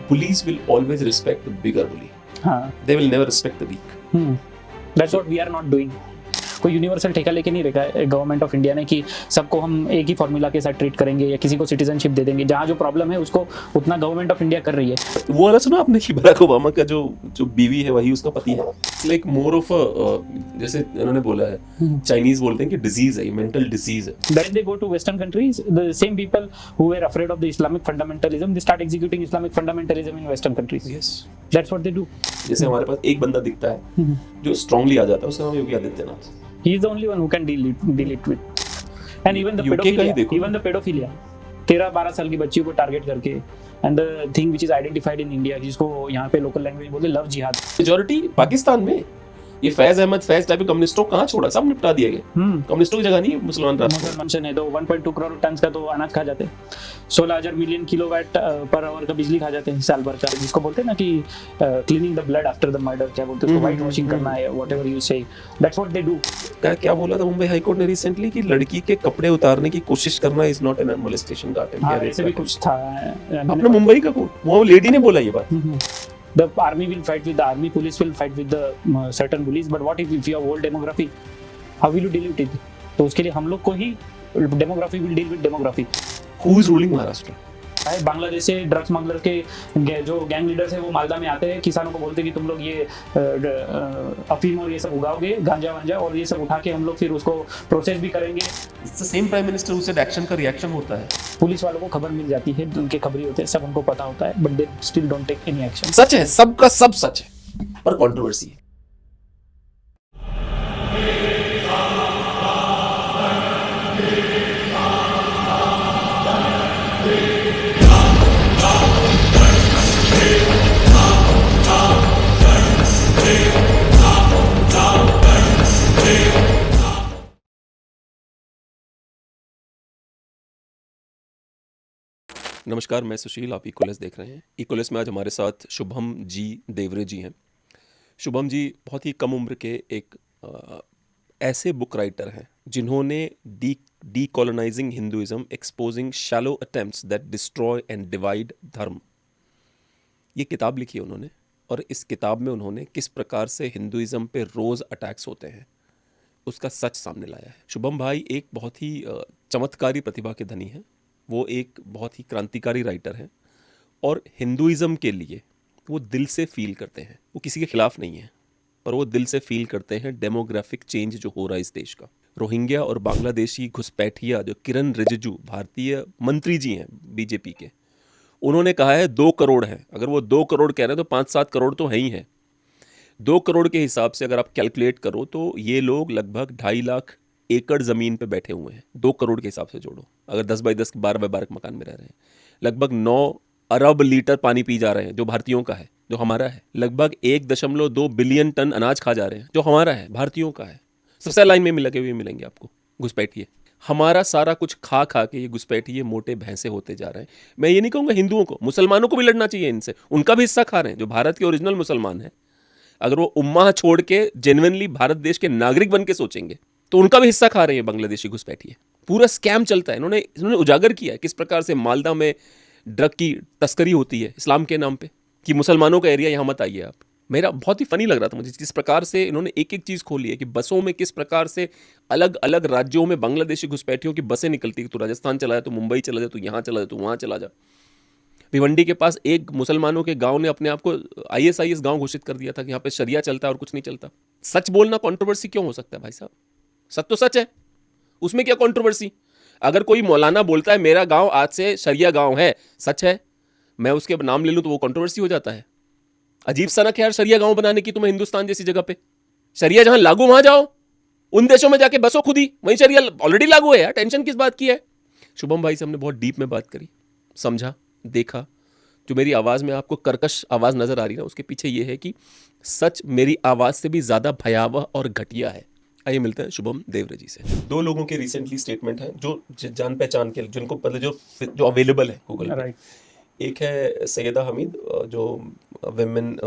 Police will always respect the bigger bully. They will never respect the weak. That's what we are not doing. कोई universal ठेका लेके नहीं रखा है government of India ने कि सबको हम एक ही फॉर्मूला के साथ ट्रीट करेंगे या किसी को सिटीजनशिप दे देंगे. जहाँ जो प्रॉब्लम है उसको उतना गवर्नमेंट ऑफ इंडिया कर रही है. वो वाला सुना आपने कि बराक ओबामा का जो बीवी है वही उसका पति है. लाइक मोर ऑफ जैसे उन्होंने बोला है, चाइनीज बोलते हैं कि डिजीज है, मेंटल डिजीज है. When they go to Western countries, the same people who were afraid of the Islamic fundamentalism, they start executing Islamic fundamentalism in Western countries. Yes. That's what they do. जैसे हमारे पास एक बंदा दिखता है जो strongly आ जाता है, उसका नाम Yogi Adityanath. He is the only one who can deal it with. And even the UK का ही देखो. even the pedophilia. 13-12 साल की बच्चियों को टारगेट करके, and the thing which is identified in India, जिसको यहाँ पे लोकल लैंग्वेज बोलते लव जिहाद. मेजॉरिटी पाकिस्तान में ये फैज अहमद फैज टाइप के कम्युनिस्टों कहाँ छोड़ा, सब निपटा दिए गए. कम्युनिस्टों की जगह नहीं मुसलमान मुसलमान है तो 1.2 करोड़ टन का तो अनाज खा जाते हैं. 16,000 मिलियन किलोवाट पर आवर का बिजली खा जाते हैं साल भर का. जिसको बोलते हैं ना कि cleaning the blood after the murder, क्या बोलते हैं उसको, व्हाइट वॉशिंग करना है, व्हाटएवर यू से, दैट्स व्हाट दे डू. क्या बोला था मुंबई हाई कोर्ट ने रिसेंटली कि लड़की के कपड़े उतारने की कोशिश करना इज नॉट एन मोलेस्टेशन का. ऐसे भी कुछ था अपने मुंबई का कोर्ट, वो लेडी ने बोला ये बात. The army will fight with the army, police will fight with the certain bullies, but what if you have old demography? How will you deal with it? तो उसके लिए हम लोग को ही demography will deal with demography. Who is ruling Maharashtra? Bangladesh से drugs smuggler के जो gang leaders है वो मालदा में आते हैं, किसानों को बोलते हैं कि तुम लोग ये अफीम और ये सब उगाओगे, गांजा वांजा, और ये सब उठा के हम लोग फिर उसको प्रोसेस भी करेंगे. It's the same prime minister उसे एक्शन का रिएक्शन होता है. पुलिस वालों को खबर मिल जाती है, उनके खबरी होते हैं, सब उनको पता होता है, but they still don't take any action. सच है, सबका सब सच है, पर कंट्रोवर्सी है. नमस्कार, मैं सुशील, आप इक्वलेस देख रहे हैं. इक्वलेस में आज हमारे साथ शुभम जी देवरे जी हैं. शुभम जी बहुत ही कम उम्र के एक ऐसे बुक राइटर हैं जिन्होंने decolonising Hinduism, exposing shallow attempts that destroy and divide dharma, ये किताब लिखी है उन्होंने. और इस किताब में उन्होंने किस प्रकार से हिंदुइज्म पे रोज़ अटैक्स होते हैं उसका सच सामने लाया है. शुभम भाई एक बहुत ही चमत्कारी प्रतिभा के धनी हैं. वो एक बहुत ही क्रांतिकारी राइटर हैं और हिंदुइज्म के लिए वो दिल से फील करते हैं. वो किसी के खिलाफ नहीं है, पर वो दिल से फील करते हैं डेमोग्राफिक चेंज जो हो रहा है इस देश का. रोहिंग्या और बांग्लादेशी घुसपैठिया जो किरण रिजिजू भारतीय मंत्री जी हैं बीजेपी के, उन्होंने कहा है 2 करोड़ है. अगर वो 2 करोड़ कह रहे हैं तो 5-7 करोड़ तो है ही है. 2 करोड़ के हिसाब से अगर आप कैलकुलेट करो तो ये लोग लगभग 2.5 लाख एकड़ ज़मीन पे बैठे हुए हैं. 2 करोड़ के हिसाब से जोड़ो, अगर 10 बाई 10 12 बाई 12 मकान में रह रहे हैं, लगभग 9 अरब लीटर पानी पी जा रहे हैं जो भारतीयों का है, जो हमारा है. लगभग 1.2 बिलियन टन अनाज खा जा रहे हैं जो हमारा है, भारतीयों का है. सबसे लाइन में लगे हुए मिलेंगे आपको घुसपैठिए. हमारा सारा कुछ खा के ये घुसपैठिए मोटे भैंसे होते जा रहे हैं. मैं ये नहीं कहूँगा हिंदुओं को, मुसलमानों को भी लड़ना चाहिए इनसे. उनका भी हिस्सा खा रहे हैं जो भारत के ओरिजिनल मुसलमान हैं. अगर वो उम्मा छोड़ के जेन्युइनली भारत देश के नागरिक बन के सोचेंगे तो उनका भी हिस्सा खा रहे हैं बांग्लादेशी घुसपैठिए. पूरा स्कैम चलता है. इन्होंने उजागर किया है किस प्रकार से मालदा में ड्रग की तस्करी होती है इस्लाम के नाम पे, कि मुसलमानों का एरिया यहाँ मत आइए आप. मेरा बहुत ही फनी लग रहा था मुझे जिस प्रकार से इन्होंने एक चीज़ खोली है कि बसों में किस प्रकार से अलग अलग राज्यों में बांग्लादेशी घुसपैठियों की बसें निकलती है. तो राजस्थान चला जाए, तो मुंबई चला जाए, तो यहाँ चला जाए, तो वहाँ चला जा. भिवंडी के पास एक मुसलमानों के गांव ने अपने आप को ISIS गांव घोषित कर दिया था कि यहाँ पे शरिया चलता है और कुछ नहीं चलता. सच बोलना कंट्रोवर्सी क्यों हो सकता है भाई साहब? सच तो सच है, उसमें क्या कंट्रोवर्सी? अगर कोई मौलाना बोलता है मेरा गांव आज से शरिया गांव है, सच है, मैं उसके नाम ले लूं तो वो कंट्रोवर्सी हो जाता है. अजीब सनक है यार शरिया गांव बनाने की तुम्हें हिंदुस्तान जैसी जगह पे. शरिया जहां लागू वहां जाओ, उन देशों में जाके बसो खुद ही, वहीं शरिया ऑलरेडी लागू है यार, टेंशन किस बात की है? शुभम भाई से हमने बहुत डीप में बात करी, समझा, देखा. जो मेरी आवाज़ में आपको कर्कश आवाज़ नज़र आ रही है ना, उसके पीछे ये है कि सच मेरी आवाज़ से भी ज़्यादा भयावह और घटिया है. आइए मिलते हैं शुभम देवरे जी से. 2 लोगों के रिसेंटली स्टेटमेंट हैं जो जान पहचान के, जिनको मतलब जो अवेलेबल है गूगल पे. एक है सैयदा हमीद जो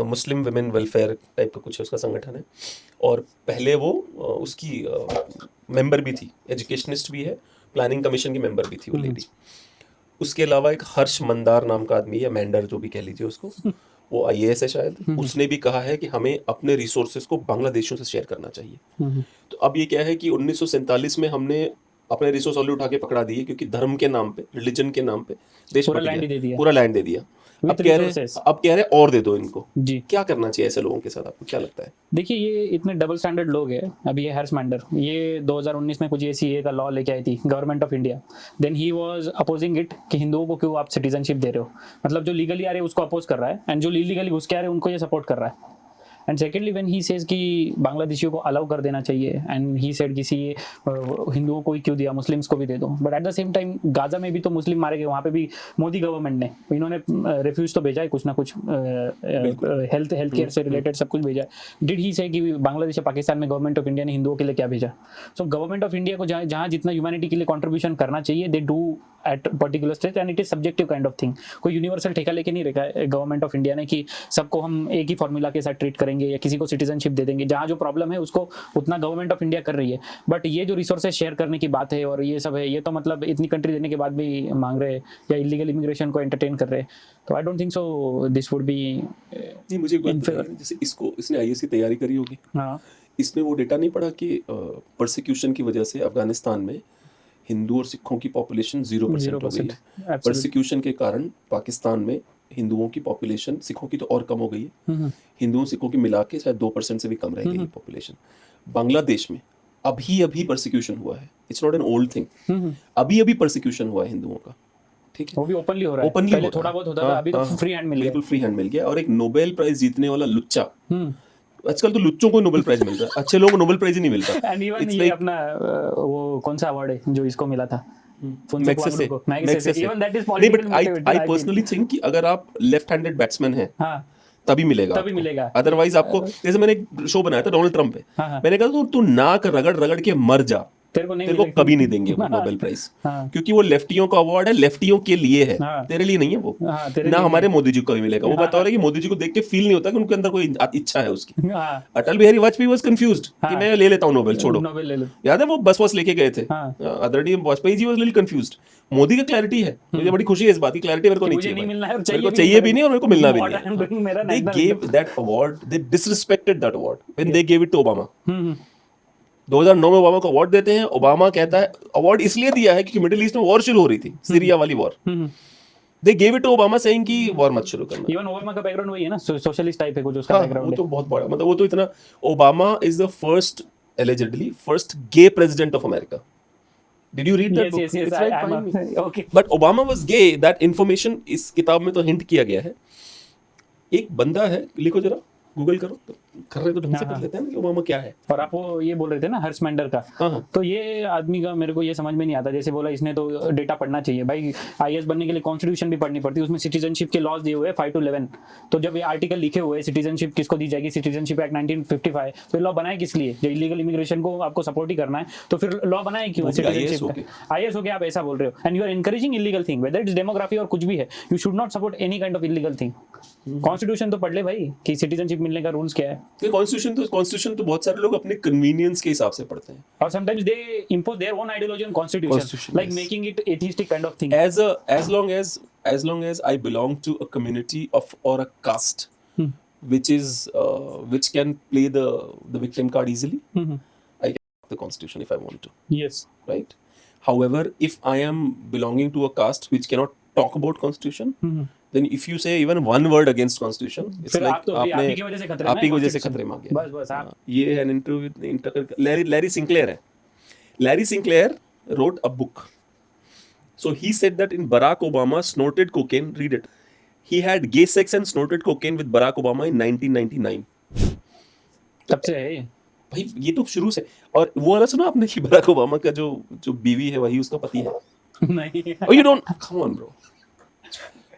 मुस्लिम विमेन वेलफेयर टाइप का कुछ है उसका संगठन है, और पहले वो उसकी मेंबर भी थी, एजुकेशनिस्ट भी है, प्लानिंग कमीशन की मेंबर भी थी वो लेडी. उसके अलावा एक हर्ष मंदार नाम का आदमी या मैंडर जो भी कह लीजिए उसको, वो आईएएस है शायद, उसने भी कहा है कि हमें अपने रिसोर्सेज को बांग्लादेशियों से शेयर करना चाहिए। तो अब ये क्या है कि 1947 में हमने अपने रिसोर्स ऑलरेडी उठा के पकड़ा दिए, क्योंकि धर्म के नाम पे, रिलीजन के नाम पे देश पूरा बट लैंड गया, ही दे दिया पूरा लैंड दे दिया। With अब कह रहे resources. हैं, अब कह रहे हैं और दे दो इनको। जी। क्या करना चाहिए ऐसे लोगों के साथ, आपको क्या लगता है? देखिए, ये इतने डबल स्टैंडर्ड लोग हैं। अभी ये हर्ष मैंडर, ये 2019 में कुछ ये सीए का लॉ लेके आई थी government of India. Then he was opposing it कि हिंदुओं को क्यों आप सिटीजनशिप दे रहे हो, मतलब जो लीगली आ रहे हैं उसको अपोज कर रहा है, एंड जो इलीगली घुस के आ रहे हैं उनको ये सपोर्ट कर रहा है। And secondly when he says कि बांग्लादेशियों को अलाउ कर देना चाहिए, एंड ही सेड किसी हिंदुओं को ही क्यों दिया, मुस्लिम्स को भी दे दो। But at the same time Gaza में भी तो मुस्लिम मारे गए, वहाँ पे भी मोदी गवर्नमेंट ने, इन्होंने रिफ्यूज तो भेजा है कुछ ना कुछ, हेल्थ केयर से रिलेटेड सब कुछ भेजा है। डिड ही से कि बांग्लादेश या पाकिस्तान में गवर्नमेंट ऑफ इंडिया ने हिंदुओं के लिए क्या भेजा? सो गवर्नमेंट ऑफ इंडिया को जहाँ जितना ह्यूमैनिटी के लिए कॉन्ट्रीब्यूशन करना चाहिए, they do at particular stage, and it is subjective kind of thing. कोई यूनिवर्सल ठेका लेके नहीं रखा है गवर्नमेंट ऑफ इंडिया ने कि सबको हम एक ही फॉर्मूला के साथ ट्रीट करेंगे या किसी को सिटीजनशिप दे देंगे। जहाँ जो प्रॉब्लम है उसको उतना गवर्नमेंट ऑफ इंडिया कर रही है। बट ये जो रिसोर्सेज शेयर करने की बात है और ये सब है, ये तो मतलब इतनी कंट्री देने के बाद भी मांग रहे हैं या इलीगल इमिग्रेशन को एंटरटेन कर रहे हैं। तो I don't think so this would be. नहीं, मुझे एक बात बताइए, जैसे इसको, इसने आईएएस की तैयारी करी होगी, हाँ, इसने वो डेटा नहीं पढ़ा कि परसिक्यूशन की वजह से अफगानिस्तान में हिंदू और सिखों की पॉपुलेशन 0% हो गई है। परसिक्यूशन के कारण पाकिस्तान में हिंदुओं की पॉपुलेशन, सिखों की तो और कम हो गई है, हिंदुओं सिखों की मिला के शायद 2% से भी कम रह गई है पॉपुलेशन। बांग्लादेश में अभी अभी परसिक्यूशन हुआ है, it's not an old thing, अभी अभी परसिक्यूशन हुआ है हिंदुओं का, ठीक है, वो भी ओपनली हो रहा है। ओपनली पहले थोड़ा बहुत होता था, अभी तो फ्री हैंड मिल गया, बिल्कुल फ्री हैंड मिल गया। और एक नोबेल प्राइज जीतने वाला लुच्चा, आजकल तो लुच्चों को नोबेल प्राइज मिल रहा है, अच्छे लोगों को नोबेल प्राइज ही नहीं मिलता। एंड इवन ये अपना वो कौन सा अवार्ड है जो इसको मिला था, मैग्सेसे। इवन दैट इज नहीं, but political. I personally think कि अगर आप लेफ्ट हैंडेड बैट्समैन हैं, हाँ, तभी मिलेगा, तभी मिलेगा। अदरवाइज आपको, जैसे मैंने एक शो बनाया था डोनाल्ड ट्रम्प पे, हाँ, मैंने कहा तू नाक रगड़ रगड़ के मर जा, तेरे को कभी नहीं देंगे वो नोबेल प्राइज, क्योंकि वो लेफ्टियों का अवार्ड है, लेफ्टियों के लिए है, तेरे लिए नहीं है वो। ना हमारे मोदी जी को भी मिलेगा। वो बता रहे हैं कि मोदी जी को देख के फील नहीं होता कि उनके अंदर कोई इच्छा है उसकी। अटल बिहारी वाजपेयी वाज कंफ्यूज्ड कि मैं ले लेता हूँ नोबेल, छोड़ो, याद है वो बस लेके गए थे, आदरणीय Vajpayee ji was little confused. Modi का क्लैरिटी है, मुझे बड़ी खुशी है इस बात की, क्लैरिटी मेरे को नहीं चाहिए, मेरे को चाहिए भी नहीं और मेरे को मिलना भी नहीं। They gave that award, they disrespected that award when they gave it to Obama. 2009 में ओबामा को अवार्ड देते हैं, ओबामा कहता है अवार्ड इसलिए दिया है क्योंकि मिडिल ईस्ट में वॉर शुरू हो रही थी, सीरिया वाली war. They gave it to Obama saying कि वॉर मत शुरू करना। इवन ओबामा का बैकग्राउंड वही है ना, सोशलिस्ट टाइप है कुछ उसका बैकग्राउंड। वो तो बहुत बड़ा, मतलब वो तो इतना, Obama is the first, allegedly first gay president of America. Did you read that book? Yes, It's right behind me. okay. But Obama was gay. That information इस किताब में तो हिंट किया गया है। एक बंदा है, लिखो जरा, गूगल करो, तो कर रहे तो ढंग से कर लेते हैं ना कि ओबामा क्या है। और आप वो ये बोल रहे थे ना हर्ष मैंडर का, तो ये आदमी का मेरे को ये समझ में नहीं आता। जैसे बोला इसने तो डेटा पढ़ना चाहिए भाई, आईएएस बनने के लिए कॉन्स्टिट्यूशन भी पढ़नी पड़ती है, उसमें सिटीजनशिप के लॉज दिए हुए 5 to 11। तो जब ये आर्टिकल लिखे हुए सिटीजनशिप किसको दी जाएगी, सिटीजनशिप एक्ट 1955, तो लॉ बनाए किस लिए? जो इलीगल इमिग्रेशन को आपको सपोर्ट ही करना है, तो फिर लॉ बनाए क्यों? सिटीजनशिप का आईएएस हो गया, आप ऐसा बोल रहे हो, and you are encouraging illegal thing, whether it's demography और कुछ भी है, you should not support any kind of illegal thing. Constitution तो पढ़ ले भाई कि सिटीजनशिप मिलने का रूल्स क्या है। कॉन्स्टिट्यूशन तो बहुत सारे लोग अपने कन्वीनियंस के हिसाब से पढ़ते हैं, और sometimes they impose their own ideology on constitution, like making it atheistic kind of thing. as long as I belong to a community of or a caste which can play the victim card easily, I can the constitution if I want to. Yes, right. However, if I am belonging to a caste which cannot talk about constitution, then if you say even one word against constitution, it's like आपने आप ही की वजह से खतरे में आ गया। बस आप ये है इंटरव्यू लैरी सिंक्लेयर है। Larry Sinclair wrote a book. So he said that in Barack Obama snorted cocaine, read it. He had gay sex and snorted cocaine with Barack Obama in 1999. तब से है भाई, ये तो शुरू से। और वो वाला सुना आपने कि बराक ओबामा का जो बीवी है वही उसका पति है? नहीं। Oh, you don't, come on bro.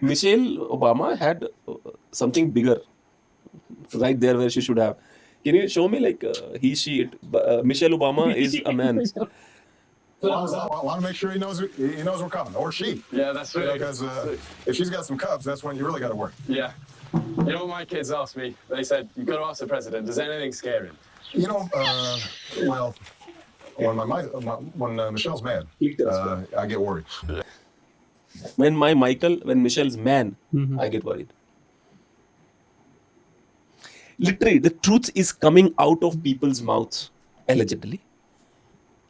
Michelle Obama had something bigger right there where she should have. Can you show me like Michelle Obama is a man. I want to make sure he knows we're coming, or she. Yeah, that's right. Because if she's got some cubs, that's when you really got to work. Yeah. You know what my kids asked me? They said, "You've got to ask the president. Does anything scare him?" You know, well, when Michelle's mad, I get worried. when Michelle's man, I get worried. Literally, the truth is coming out of people's mouths, allegedly.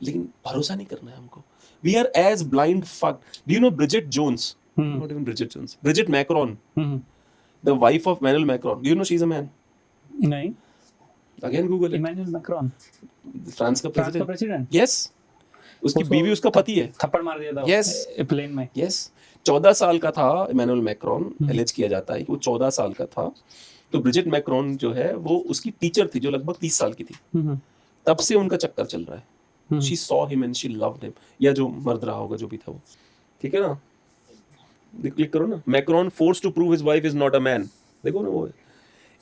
लेकिन भरोसा नहीं करना है हमको. We are as blind fuck. Do you know Bridget Jones? Not even Bridget Jones. Bridget Macron, the wife of Emmanuel Macron. Do you know she's a man? नहीं. Again, Google it. Emmanuel Macron France का France का president. President Yes. उसकी बीवी उसका पति है. थप्पड़ मार दिया था Yes. प्लेन में. यस 14 साल का था इमैनुअल मैक्रोन. एलिज किया जाता है कि वो 14 साल का था. तो ब्रिजिट मैक्रोन जो है वो उसकी टीचर थी जो लगभग 30 साल की थी. तब से उनका चक्कर चल रहा है. She saw him and she loved him. या जो मर्द रहा होगा जो भी था वो. ठीक है ना. क्लिक करो ना. Macron force to prove his wife is not a man. देखो ना वो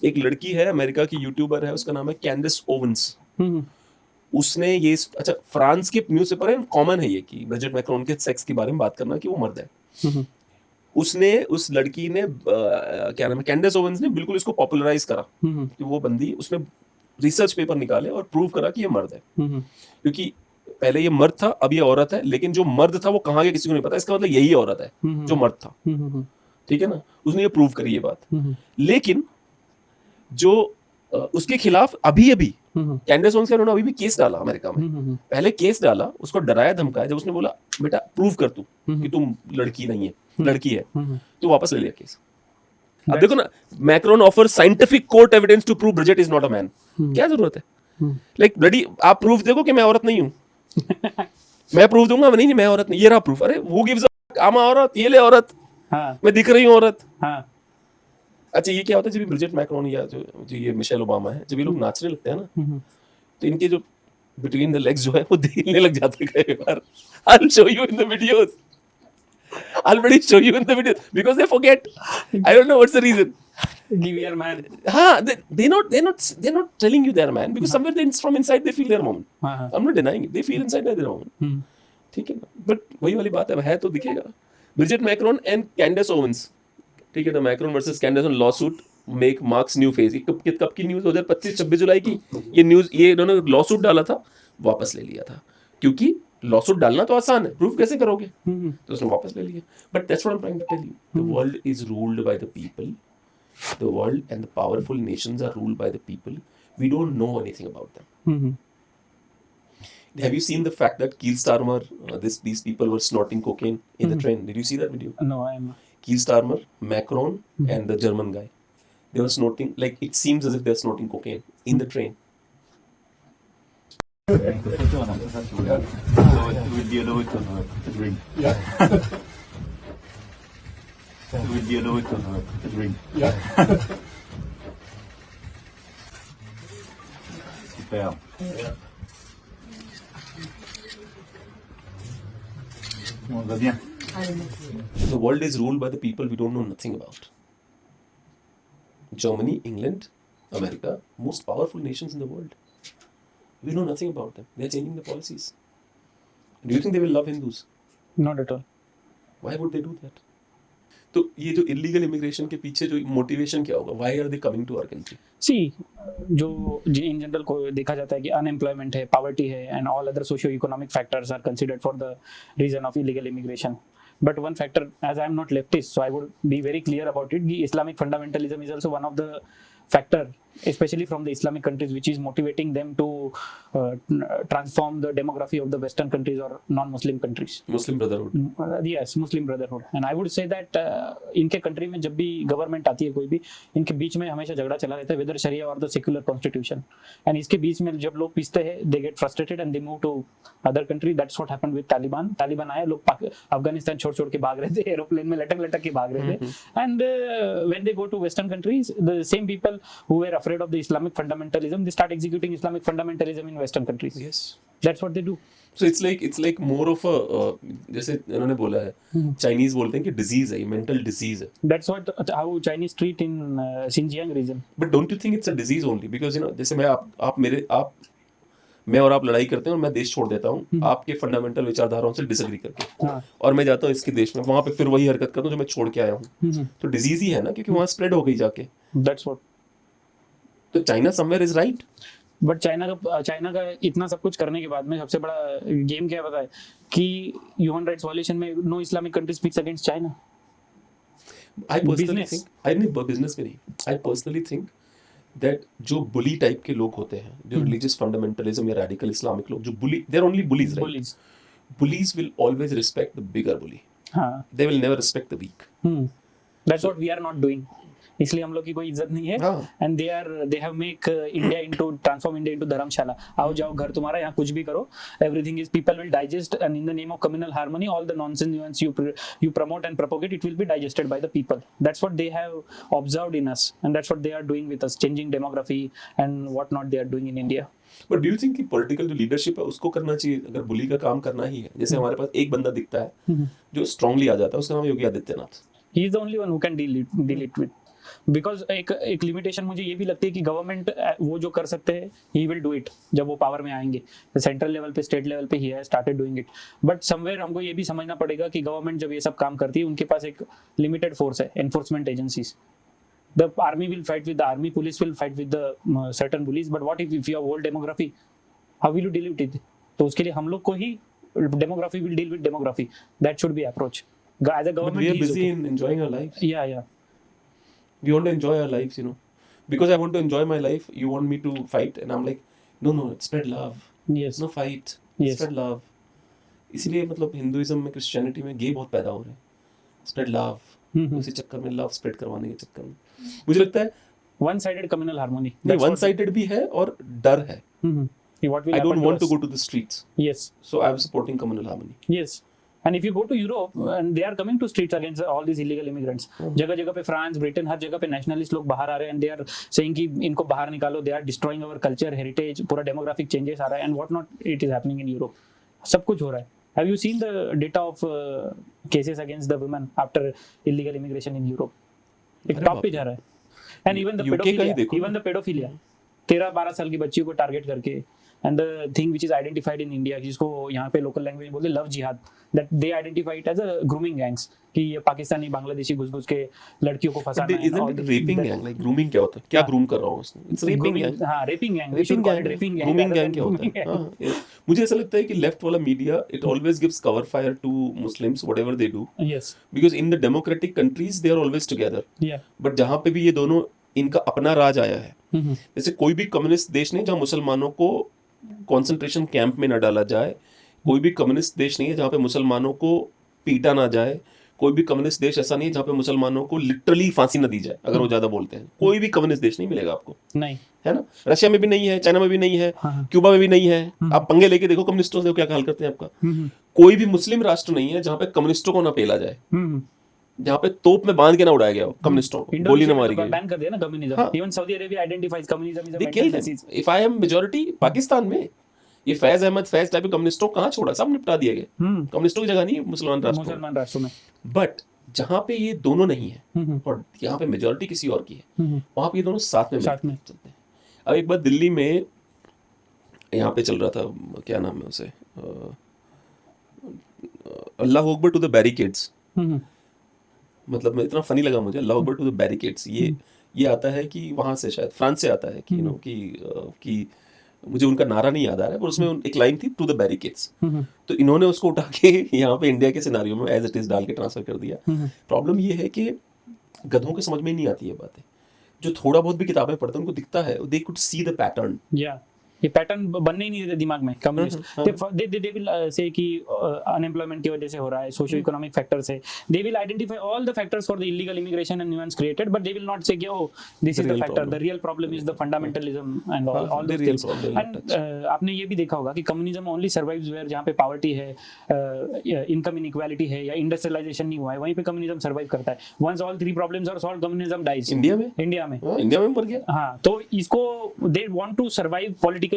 एक लड़की है अमेरिका की यूट्यूबर है. उसका नाम है कैंडिस ओवेंस. उसने ये अच्छा फ्रांस के न्यूज़पेपर है कॉमन है ये कि ब्रिजिट मैक्रोन के सेक्स के बारे में बात करना कि वो मर्द है. उसने उस लड़की ने क्या नाम है कैंडिस ओवेंस ने बिल्कुल इसको पॉपुलराइज करा कि वो बंदी उसने रिसर्च पेपर निकाले और प्रूव करा कि ये मर्द है. क्योंकि पहले ये मर्द था अब ये औरत है. लेकिन जो मर्द था वो कहाँ गया किसी को नहीं पता. इसका मतलब यही औरत है जो मर्द था. ठीक है ना. उसने ये प्रूव करी ये बात. लेकिन जो उसके खिलाफ अभी कैंडिस ओवेंस का उन्होंने अभी भी केस डाला अमेरिका में. पहले केस डाला उसको डराया धमकाया. जब उसने बोला बेटा प्रूव कर तू कि तुम लड़की नहीं है लड़की है तो वापस ले लिया केस. अब देखो ना Macron offer scientific court evidence to prove Brigitte is not a man. क्या जरूरत है. लाइक रेडी आप प्रूफ देखो कि मैं औरत नहीं हूँ. मैं प्रूफ दूंगा नहीं मैं औरत नहीं. ये रहा प्रूफ. अरे वो गिव्स अ औरत. ये ले औरत. मैं दिख रही हूँ औरत. अच्छा ये क्या होता है जब ब्रिजिट मैक्रोन या जो ये मिशेल ओबामा है जब ये लोग नाचने लगते हैं ना तो इनके जो बिटवीन द लेग्स जो है वो हिलने लग जाते हैं कई बार. I'll show you in the videos. I'll already show you in the videos because they forget. I don't know what's the reason. Give your man. हाँ they're not telling you they're a man because somewhere from inside they feel they're a woman. I'm not denying it. They feel inside they're a woman. ठीक है ना. But वही वाली बात है तो दिखेगा. Brigitte Macron and Candace Owens. ठीक है. The Macron versus Candace Owens lawsuit make marks new phase. कब की न्यूज़ 2025-26 जुलाई की ये न्यूज़. ये इन्होंने लॉसूट डाला था वापस ले लिया था क्योंकि लॉसूट डालना तो आसान है. प्रूफ कैसे करोगे. तो उसने वापस ले लिया. But that's what I am trying to tell you. The world is ruled by the people. The world and the powerful nations are ruled by the people. We don't know anything about them. Have you seen the fact that Keir Starmer, these people were snorting cocaine in the train? Did you see that video? No, I am not. Keir Starmer, Macron, and the German guy. They were snorting, like it seems as if they're snorting cocaine in the train. With the other way to drink. Yeah. With the other way to drink. Yeah. Super. On va bien. The world is ruled by the people we don't know nothing about. Germany, England, America, most powerful nations in the world. We know nothing about them. They're changing the policies. Do you think they will love Hindus? Not at all. Why would they do that? तो ये जो illegal immigration के पीछे जो motivation क्या होगा? Why are they coming to our country? See, जो in general को देखा जाता है कि अनएम्प्लॉयमेंट है, पॉवर्टी है and all other socio economic factors are considered for the reason of illegal immigration. But one factor, as I am not leftist, so I would be very clear about it. The Islamic fundamentalism is also one of the factor, especially from the Islamic countries, which is motivating them to transform the demography of the Western countries or non-Muslim countries. Muslim Brotherhood. Yes, Muslim Brotherhood. And I would say that इनके country में जब भी government आती है कोई भी, इनके बीच में हमेशा झगड़ा चला रहता है, whether Sharia or the secular constitution. And इसके बीच में जब लोग पिसते हैं, they get frustrated and they move to other country. That's what happened with Taliban. Taliban आया, लोग अफगानिस्तान छोड़ के भाग रहे थे, एरोप्लेन में लटक के भाग रहे थे. And when they go to Western countries, the same people who were afraid of the Islamic fundamentalism, they start executing Islamic fundamentalism in Western countries. Yes. That's what they do. So it's like more of a जैसे इन्होंने बोला है Chinese बोलते हैं कि disease है, mental disease है. That's what how Chinese treat in Xinjiang region. But don't you think it's a disease only? Because you know जैसे मैं और आप लड़ाई करते हैं और मैं देश छोड़ देता हूँ आपके फंडामेंटल विचारधाराओं से डिसएग्री करके, और मैं जाता हूँ इसके देश में, वहां पे फिर वही हरकत करता हूँ जो मैं छोड़ के आया हूँ. तो डिजीज ही है ना, क्योंकि वहां स्प्रेड हो गई जाके. That's what. तो China somewhere is right. But China का इतना सब कुछ करने के बाद में सबसे बड़ा गेम क्या पता है कि ह्यूमन राइट्स वायलेशन में no Islamic country speaks against China. I personally Business. Think, I नहीं बिजनेस में नहीं, आई पर्सनली थिंक दैट जो बुली टाइप के लोग होते हैं, जो रिलीजियस फंडामेंटलिज्म या रेडिकल इस्लामिक लोग जो bully, they are only bullies, right? Bullies. Bullies will always respect the bigger bully. हाँ. They will never respect the weak. That's what we are not doing. इसलिए हम लोग की कोई इज्जत नहीं है. हाँ. And they have make transform India into धर्मशाला. आओ जाओ घर तुम्हारा, यहाँ कुछ भी करो. Everything is people will digest, and in the name of communal harmony, all the nonsense nuance you promote and propagate, it will be digested by the people. That's what they have observed in us, and that's what they are doing with us, changing demography and what not they are doing in India. But do you think कि political जो leadership है उसको करना चाहिए अगर बुली का काम करना ही है? जैसे हमारे पास एक बंदा दिखता है जो strongly आ जाता है, उसका नाम Yogi Adityanath. He is the only one who can deal it with. Because एक लिमिटेशन मुझे ये भी लगती है कि गवर्नमेंट वो जो कर सकते हैं ही विल डू इट जब वो पावर में आएंगे. सेंट्रल लेवल पे, स्टेट लेवल पे ही है started doing it. But somewhere हमको ये भी समझना पड़ेगा कि गवर्नमेंट जब ये सब काम करती है उनके पास एक लिमिटेड फोर्स है, enforcement agencies. The army will fight with the army, police will fight with the certain police. But what if you have whole demography, how will you deal with it? तो उसके लिए हम लोग को ही demography will deal with demography. That should be approach as a But we are government. busy in enjoying our lives. या We want to enjoy our lives, you know. Because I want to enjoy my life, you want me to fight, and I'm like, no, spread love, yes no fight, Yes. spread love. इसलिए मतलब Hinduism में, Christianity में गे बहुत पैदा हो रहे हैं. Spread love. उसी चक्कर में लव स्प्रेड करवाने के चक्कर में मुझे लगता है वन साइडेड कम्युनल हार्मोनी. नहीं, वन साइडेड भी है और डर है. What will I don't happen want to us? go to the streets, Yes, so I'm supporting communal harmony. yes. And if you go to Europe, and they are coming to streets against all these illegal immigrants. जगह जगह पे France, Britain, हर जगह पे nationalist लोग बाहर आ रहे हैं, and they are saying कि इनको बाहर निकालो. They are destroying our culture, heritage. पूरा demographic changes आ रहा है, and what not it is happening in Europe. सब कुछ हो रहा है. Have you seen the data of cases against the women after illegal immigration in Europe? एक अरे टॉप बाप पे रे. जा रहा है. And even the UK का ही pedophilia, देखो even the pedophilia. 13-12 साल की बच्चियों को टारगेट करके. And the thing which is identified in India, जिसको यहाँ पे लोकल लैंग्वेज बोलते लव जिहाद, that they identify it as a grooming gangs, कि ये पाकिस्तानी बांग्लादेशी घुस के लड़कियों को But फंसाना है. isn't it raping gang? Like grooming क्या होता है? क्या groom कर रहा हूँ उसने? It's raping gang. हाँ, raping gang. We should Raping call gang. it raping gang. Grooming rather gang than क्या होता grooming है? gang. हाँ, मुझे ऐसा लगता है कि लेफ्ट वाला media it always gives cover fire to Muslims whatever they do, Yes. because in the democratic countries they are always together. Yeah. But जहाँ पे भी ये दोनों इनका अपना राज आया है, जैसे कोई भी कम्युनिस्ट देश नहीं जहाँ मुसलमानों को कंसंट्रेशन कैंप में न डाला जाए, कोई भी कम्युनिस्ट देश नहीं है जहाँ पे मुसलमानों को पीटा ना जाए, कोई भी कम्युनिस्ट देश ऐसा नहीं है जहाँ पे मुसलमानों को लिटरली फांसी न दी जाए अगर वो ज्यादा बोलते हैं. कोई भी कम्युनिस्ट देश नहीं मिलेगा आपको, नहीं. है ना? रशिया में भी नहीं है, चाइना में भी नहीं है, हाँ. क्यूबा में भी नहीं है. आप पंगे लेके देखो कम्युनिस्टों से, क्या हाल करते हैं आपका. कोई भी मुस्लिम राष्ट्र नहीं है जहाँ पे कम्युनिस्टों को ना पेला जाए, जहाँ पे तोप में बांध के ना उड़ाया गया हो कम्युनिस्टों को, गोली ना मारी गई. बैन कर दिया ना कम्युनिज्म. हाँ. Even Saudi Arabia identifies communism as a They mental killed them. disease. If I am majority Pakistan में, ये फैज अहमद फैज टाइप के कम्युनिस्टों को कहाँ छोड़ा, सब निपटा दिए गए. कम्युनिस्टों की जगह नहीं है मुसलमान राष्ट्रों में. मुसलमान राष्ट्रों में. बट जहाँ पे ये दोनों नहीं है और यहाँ पे मेजोरिटी किसी और की है, वहाँ पे ये दोनों साथ में साथ में. चलते हैं. अब एक बार दिल्ली में यहाँ पे चल रहा था, क्या नाम है उसे, अल्लाह अकबर टू द बैरिकेड्स. मतलब इतना फनी लगा मुझे, अल्लाह अकबर टू द बैरिकेड्स. ये आता है कि वहाँ से, शायद फ्रांस से आता है कि कि मुझे उनका नारा नहीं याद आ रहा है, पर उसमें एक लाइन थी टू द बैरिकेड्स. तो इन्होंने उसको उठा के यहाँ पे इंडिया के सिनारियो में एज इट इज डाल के ट्रांसफर कर दिया. प्रॉब्लम ये है कि गधों के समझ में नहीं आती है बातें. जो थोड़ा बहुत भी किताबें पढ़ते हैं उनको दिखता है, they could see the pattern. या ये पैटर्न बनने ही नहीं देते दिमाग में कम्युनिस्ट. दे विल से कि अनएम्प्लॉयमेंट की वजह से हो रहा है, सोशियो इकोनॉमिक फैक्टर से. They will identify all the factors for the illegal immigration and nuance created, but they will not से कि oh this is the factor. The real problem is the fundamentalism and all the things. And आपने ये भी देखा होगा कि communism only survives where जहाँ पे पॉवर्टी है, इनकम इनइक्वालिटी है या इंडस्ट्रियलाइजेशन नहीं हुआ है, वहीं पे कम्युनिज्म सर्वाइव करता है. Once all three problems are solved, communism dies. India में इंडिया में मर गया. हाँ, तो इसको they want to survive politically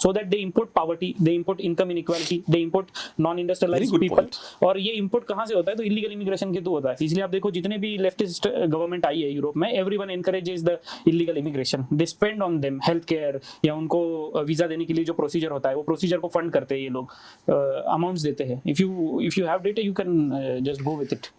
so that they import poverty, they import income inequality, they import non-industrialized people. और ये import कहाँ से होता है? तो illegal immigration के तो होता है. इसलिए आप देखो जितने भी leftist गवर्नमेंट आई है यूरोप में, everyone encourages the illegal immigration. They spend on them health care, या उनको वीजा देने के लिए जो प्रोसीजर होता है वो प्रोसीजर को फंड करते हैं ये लोग, अमाउंट्स देते हैं. if you have data you can just go with it.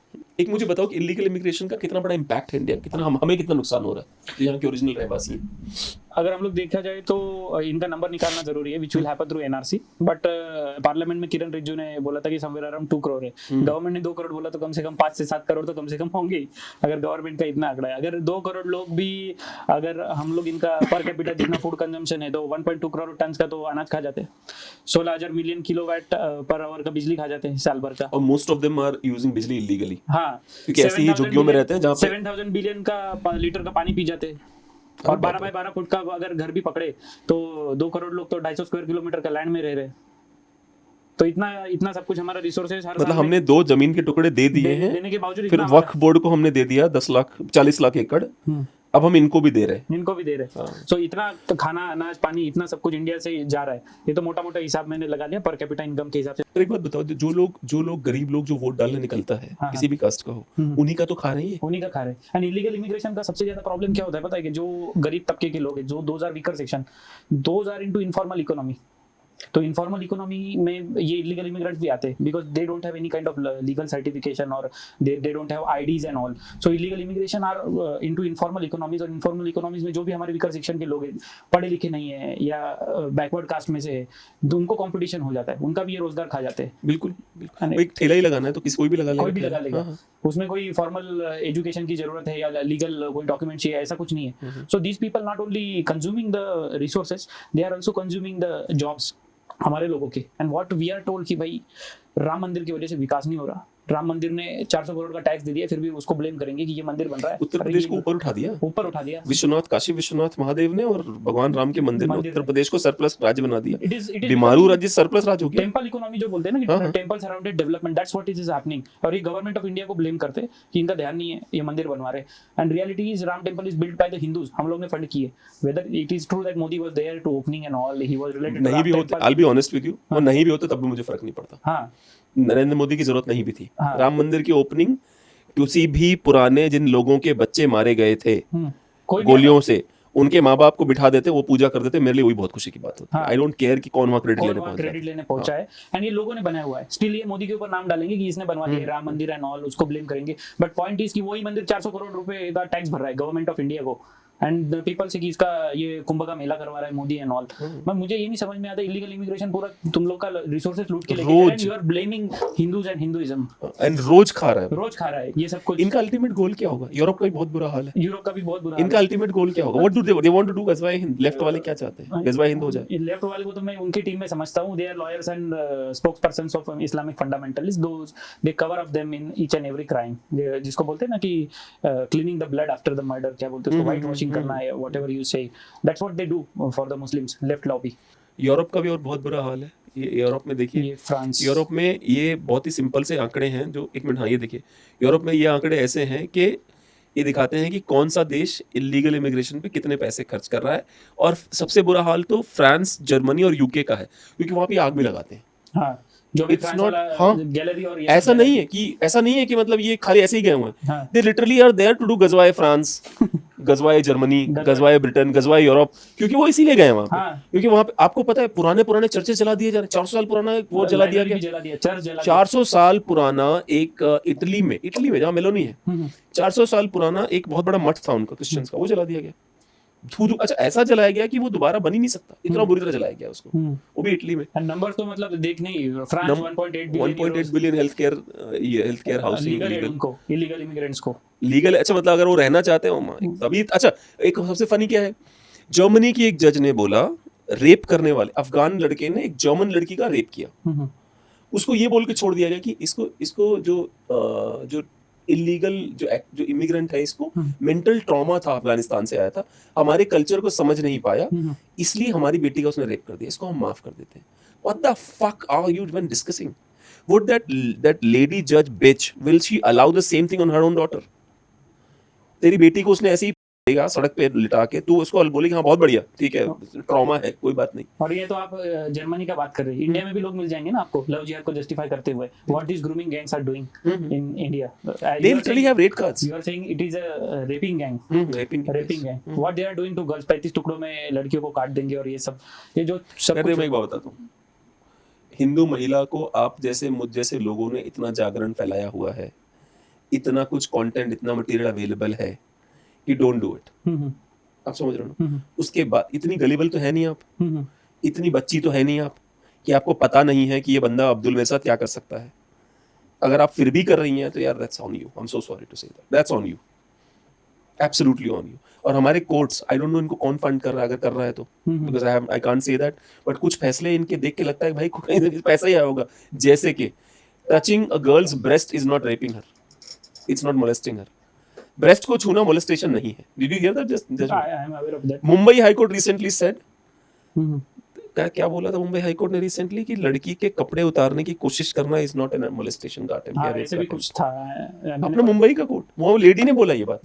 एक मुझे बताओ कि इलीगल इमिग्रेशन का कितना बड़ा इम्पैक्ट है इंडिया में, कितना हमें कितना नुकसान हो रहा है जो यहाँ के ओरिजिनल रहवासी हैं। अगर हम लोग देखा जाए तो इनका नंबर निकालना जरूरी है, which will happen through NRC, but parliament में किरण रिजिजू ने बोला था कि समवेयर अराउंड 2 करोड़ है। गवर्नमेंट ने 2 करोड़ बोला तो कम से कम 5 से 7 करोड़ तो कम से कम होंगे ही, अगर गवर्नमेंट का इतना आंकड़ा है। अगर 2 करोड़ लोग भी, अगर हम लोग इनका पर कैपिटा जितना फूड कंजम्पशन है तो 1.2 करोड़ टन का तो अनाज खा जाते हैं, 16,000 मिलियन किलोवाट पर आवर का बिजली खा जाते हैं साल भर का। और most of them are using बिजली इलीगली, हाँ, क्योंकि ऐसी ही झुग्गियों में रहते हैं जहाँ पे 7,000 बिलियन का लीटर का पानी पी जाते हैं। और 12 बाय 12 फुट का अगर घर भी पकड़े तो 2 करोड़ लोग तो 250 स्क्वायर किलोमीटर का लैंड में रह रहे हैं। तो इतना सब कुछ हमारा रिसोर्सेज हर मतलब हमने 2 जमीन के टुकड़े दे दिए हैं, देने के बावजूद फिर इतना वक्फ बोर्ड को हमने दे दिया 40 लाख एकड़, अब हम इनको भी दे रहे हैं। इनको भी दे रहे हैं। सो इतना तो खाना, अनाज, पानी, इतना सब कुछ इंडिया से जा रहा है। ये तो मोटा मोटा हिसाब मैंने लगा लिया पर कैपिटा इनकम के हिसाब से। पर एक बात बताओ, जो लोग गरीब लोग जो वोट डालने निकलता है, किसी भी कास्ट का हो, उन्हीं का तो खा रहे हैं। उन्हीं का खा रहे हैं। एंड इलीगल इमिग्रेशन का सबसे ज्यादा प्रॉब्लम क्या होता है पता है कि जो गरीब तबके के लोग हैं, जो 2000 weaker section, 2000 into informal economy. तो इनफॉर्मल इकोनॉमी में ये इलीगल इमिग्रेंट्स भी आते हैं because they don't have any kind of legal certification और they don't have IDs and all. So illegal immigration are into informal economies. और informal economies में जो भी हमारे वीकर सेक्शन के लोग हैं, पढ़े लिखे नहीं है या बैकवर्ड कास्ट में से है, तो उनको कंपटीशन हो जाता है, उनका भी ये रोजगार खा जाते हैं। बिल्कुल बिल्कुल, एक ठेला ही लगाना है तो कोई भी लगा लेगा, कोई भी लगा लेगा। उसमें कोई फॉर्मल एजुकेशन की जरूरत है या लीगल कोई डॉक्यूमेंट चाहिए, ऐसा कुछ नहीं है। So these people not only consuming the resources, they are also consuming the jobs हमारे लोगों के। And what we are told कि भाई राम मंदिर की वजह से विकास नहीं हो रहा। राम मंदिर ने 400 करोड़ का टैक्स दे दिया, फिर भी उसको ब्लेम करेंगे कि ये मंदिर बन रहा है। उत्तर प्रदेश को ऊपर उठा दिया विश्वनाथ, काशी विश्वनाथ महादेव ने, और भगवान राम के मंदिर ने उत्तर प्रदेश को सरप्लस राज्य बना दिया। बीमारू राज्य सरप्लस राज्य हो गया। टेंपल इकोनॉमी जो बोलते हैं ना कि temple surrounded development, that's what is happening. और ये गवर्नमेंट ऑफ इंडिया को ब्लेम करते हैं कि इनका ध्यान नहीं है, ये मंदिर बनवा रहे। And reality is Ram temple is built by the Hindus, हम लोग ने फंड किए। Whether it is true that Modi was there to opening and all, he was related, नहीं भी होते, I will be honest with you, वो नहीं भी होते तब भी मुझे फर्क नहीं पड़ता। हाँ, नरेंद्र मोदी की जरूरत नहीं भी थी। राम मंदिर की ओपनिंग किसी भी पुराने जिन लोगों के बच्चे मारे गए थे गोलियों से, उनके माँ बाप को बिठा देते, वो पूजा कर देते, मेरे लिए वही बहुत खुशी की बात होती है। आई डोंट केयर कि कौन वहाँ क्रेडिट लेने पहुंचा है। एंड ये लोगों ने बनाया हुआ है, स्टिल ये मोदी के ऊपर नाम डालेंगे कि इसने बनवा दिया राम मंदिर एंड ऑल, उसको ब्लेम करेंगे। बट पॉइंट इज कि वही मंदिर 400 करोड़ रुपए का टैक्स भर रहा है गवर्नमेंट ऑफ इंडिया को, एंड पीपल से कि इसका ये कुंभ का मेला करवा रहा है मोदी एंड ऑल। मैं मुझे ये नहीं समझ में आता, इलीगल इमिग्रेशन पूरा तुम लोग का रिसोर्सेज लूट के लेके जा, you are blaming Hindus and Hinduism, and रोज खा रहा है ये सब कुछ। इनका अल्टीमेट गोल क्या होगा? यूरोप का भी बहुत बुरा हाल है, यूरोप का भी बहुत बुरा। इनका अल्टीमेट गोल क्या होगा? What do they want to do? गजवाए हिंद। लेफ्ट वाले क्या चाहते हैं? गजवाए हिंद हो जाए। लेफ्ट वाले को तो मैं उनकी टीम में समझता हूं, they are lawyers and spokespersons of Islamic fundamentalist, those they cover up them in each and every crime, जिसको बोलते हैं ना कि cleaning the blood after the murder, क्या बोलते हैं उसको, व्हाइट वॉशिंग करना है, whatever you say, that's what they do for the Muslims, left lobby। Europe का भी और बहुत बुरा हाल है। ये यूरोप में देखिए, ये फ्रांस, यूरोप में ये बहुत ही सिंपल से आंकड़े हैं जो, एक मिनट, हाँ ये देखिए, यूरोप में ये आंकड़े ऐसे हैं कि ये दिखाते हैं कि कौन सा देश इलीगल इमिग्रेशन पे कितने पैसे खर्च कर रहा है। और सबसे बुरा हाल तो फ्रांस, जर्मनी और यूके का है, क्योंकि वहाँ पे आग भी लगाते हैं। हाँ, जो भी It's not, गैलरी और ऐसा नहीं है कि मतलब ये खाली ऐसे ही गए हुए हैं। They literally are there to do गजवाए फ्रांस, गजवाए जर्मनी, गजवाए ब्रिटेन, गजवाए यूरोप, क्योंकि वो इसीलिए गए वहाँ पे। क्योंकि वहाँ पे आपको पता है पुराने चर्चेज जला दिए जा रहे हैं। 400 साल पुराना वो जला दिया गया। 400 साल पुराना एक इटली में जहाँ मेलोनी है, 400 साल पुराना एक बहुत बड़ा मठ था उनका, क्रिश्चियंस का, वो जला दिया गया। अच्छा, ऐसा जलाया गया कि वो दोबारा बन ही नहीं सकता, इतना बुरी तरह जलाया गया उसको, वो भी इटली में। नंबर तो मतलब देखने ही, France 1.8 billion health care housing illegal immigrants को लीगल। अच्छा, मतलब अगर वो रहना चाहते हैं तभी। अच्छा, एक सबसे फनी क्या है, जर्मनी की एक जज ने बोला, रेप करने वाले अफगान लड़के ने एक जर्मन लड़की का रेप किया, उसको ये बोल के छोड़ दिया गया कि इसको जो इलीगल जो इमिग्रेंट है, इसको मेंटल ट्रॉमा था, अफगानिस्तान से आया था, हमारे कल्चर को समझ नहीं पाया, इसलिए हमारी बेटी का उसने रेप कर दिया, इसको हम माफ कर देते हैं। What the fuck are you even discussing? Would that lady judge bitch, will she allow the same thing on her own daughter? तेरी बेटी को उसने ऐसे ही देगा सड़क पे लिटा के, तू उसको बोलेगी हाँ बहुत बढ़िया, ठीक है, ट्रॉमा है, कोई बात नहीं। और ये तो आप जर्मनी का बात कर रहे हैं, इंडिया में भी लोग मिल जाएंगे ना आपको लव जिहाद को जस्टिफाई करते हुए। What is grooming gangs are doing in India? They literally have rate cards. You are saying it is a raping gang. Raping gang. What they are doing to girls, 35 टुकड़ों में लड़कियों को काट देंगे, और ये जो सब कुछ। मैं एक बात बताता हूँ, हिंदू महिला को आप जैसे मुझ जैसे लोगों ने इतना जागरण फैलाया हुआ है, इतना कुछ कंटेंट, इतना मटेरियल अवेलेबल है कि डोंट डू इट। आप समझ रहे हो ना? उसके बाद इतनी गलीबल तो है नहीं आप, इतनी बच्ची तो है नहीं आप कि आपको पता नहीं है कि ये बंदा अब्दुल मेरे साथ क्या कर सकता है। अगर आप फिर भी कर रही हैं तो यार that's on you, I am so sorry to say that, that's on you, absolutely on you. और हमारे कोर्ट्स, आई डोंट नो इनको कौन फंड कर रहा है, अगर कर रहा है तो, because I can't say that, but कुछ फैसले इनके देख के लगता है भाई कोई पैसा ही आया होगा। जैसे कि touching a girls breast is not rapping her, it's not molesting her. Breast को छूना मोलेस्टेशन नहीं है। Did you here that? Just I am aware of that. Mumbai high court recently said, क्या बोला था मुंबई हाई कोर्ट ने रिसेंटली, कि लड़की के कपड़े उतारने की कोशिश करना इज नॉट एन मोलेस्टेशन का अटेम्प्ट। हाँ, ऐसे भी कुछ था। अपने मुंबई का कोर्ट, वो लेडी ने बोला ये बात।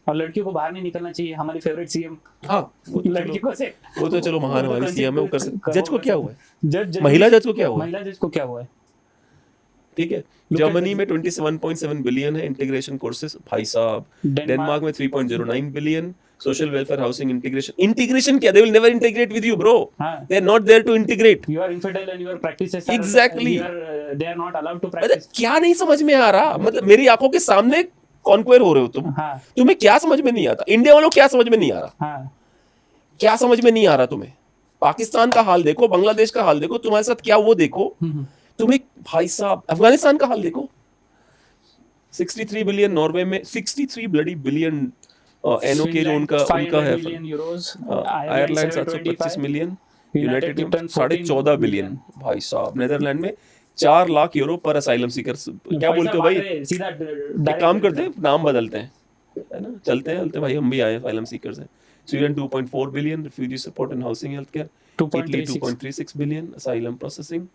और लड़कियों को बाहर नहीं निकलना चाहिए, हमारी फेवरेट सीएम हाँ, वो तो लड़कियों से, वो तो चलो महान हमारी सीएम है, वो कर सकते। जज को क्या हुआ है? जज महिला जज को क्या हुआ है? महिला जज को क्या हुआ है? ठीक है, जर्मनी में 27.7 बिलियन है इंटीग्रेशन कोर्सेज, भाई साहब। डेनमार्क में 3.09 billion, social welfare housing integration क्या? They will never integrate with you bro, they are not there to integrate. You are infidel and your practices are Exactly. they are not allowed to मतलब practice. क्या नहीं समझ में आ रहा? मतलब मेरी आंखों के सामने कॉन्क्वेर हो रहे हो तुम, हाँ तुम्हें क्या समझ में नहीं आता? इंडिया वालों क्या समझ में नहीं आ रहा? हाँ, क्या समझ में नहीं आ रहा तुम्हें? पाकिस्तान का हाल देखो, बांग्लादेश का हाल देखो, तुम्हारे साथ क्या वो देखो। तुम्हें भाई साहब अफगानिस्तान का हाल देखो, 63 बिलियन नॉर्वे में, 63 ब्लडी बिलियन एनओके जो उनका है। million euros. Ireland 725 million, United kingdom 14.5 billion, भाई साहब। नेदरलैंड में 4 लाख यूरो पर असाइलम सीकर। क्या बोलते हो भाई? सीधा एक काम करते हैं, नाम बदलते हैं, है ना, चलते हैं भाई, हम भी आए असाइलम सीकर्स हैं। Sweden 2.4 billion refugee support and housing health care, 2.36 billion asylum processing,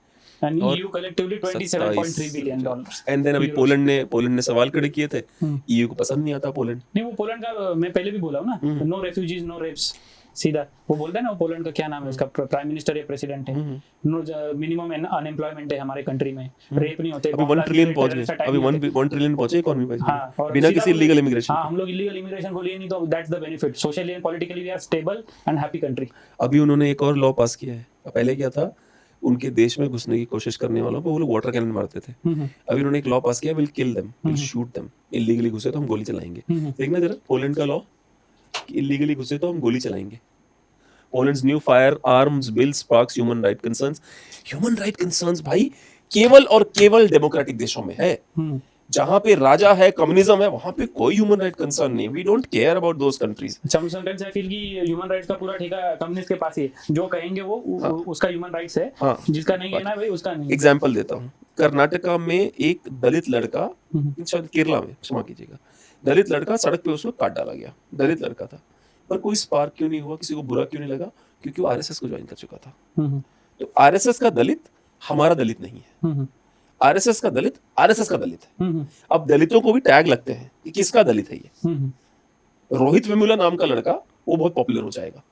and और EU collectively 27.3 billion dollars. And then अभी पोलैंड ने सवाल खड़े किए थे, ईयू को पसंद नहीं आता पोलैंड। नहीं, वो पोलैंड का मैं पहले भी बोला हूँ ना, नो रेफ्यूजीज नो रेप्स, सीधा वो बोलता है ना। वो पोलैंड का क्या नाम है उसका, प्राइम मिनिस्टर या प्रेसिडेंट है। नो मिनिमम अनएम्प्लॉयमेंट है हमारे कंट्री में, रेप नहीं होते। अभी 1 ट्रिलियन पहुंच गए, अभी 1 ट्रिलियन पहुंचे इकोनॉमी में, हाँ, और बिना सीधा किसी इलीगल इमिग्रेशन। हाँ, हम लोग इलीगल इमिग्रेशन को लिए नहीं, तो that's the benefit. Socially and politically we are stable and happy country. अभी उन्होंने एक और लॉ पास किया है। पहले क्या था, उनके देश में घुसने की कोशिश करने वालों को वो लोग वाटर कैनन मारते थे। अभी उन्होंने एक लॉ पास किया, will kill them, will shoot them. Illegally घुसे तो हम गोली चलाएंगे। देखना जरा पोलैंड का लॉ, इलीगली घुसे तो हम गोली चलाएंगे। Poland's new firearms bill sparks human right concerns. Human right concerns भाई केवल और केवल डेमोक्रेटिक देशों में है। जहां पे राजा है, कम्युनिज्म है, वहां पे कोई ह्यूमन राइट कंसर्न नहीं। We don't care about those countries. Sometimes I feel कि ह्यूमन राइट्स का पूरा ठेका कम्युनिस्ट के पास ही है। जो कहेंगे वो उसका ह्यूमन राइट्स है। हाँ, जिसका नहीं है ना भाई, उसका नहीं। एग्जांपल देता हूँ, कर्नाटका में एक दलित लड़का, शायद केरला में, क्षमा कीजिएगा, दलित लड़का सड़क पे उसको काट डाला गया। दलित लड़का था, पर कोई स्पार्क क्यों नहीं हुआ, किसी को बुरा क्यों नहीं लगा? क्योंकि वो आरएसएस को ज्वाइन कर चुका था। तो आरएसएस का दलित हमारा दलित नहीं है, आरएसएस का दलित आरएसएस का दलित है। अब दलितों को भी टैग लगते हैं कि किसका दलित है ये। रोहित वेमुला नाम का लड़का, वो बहुत पॉपुलर हो जाएगा।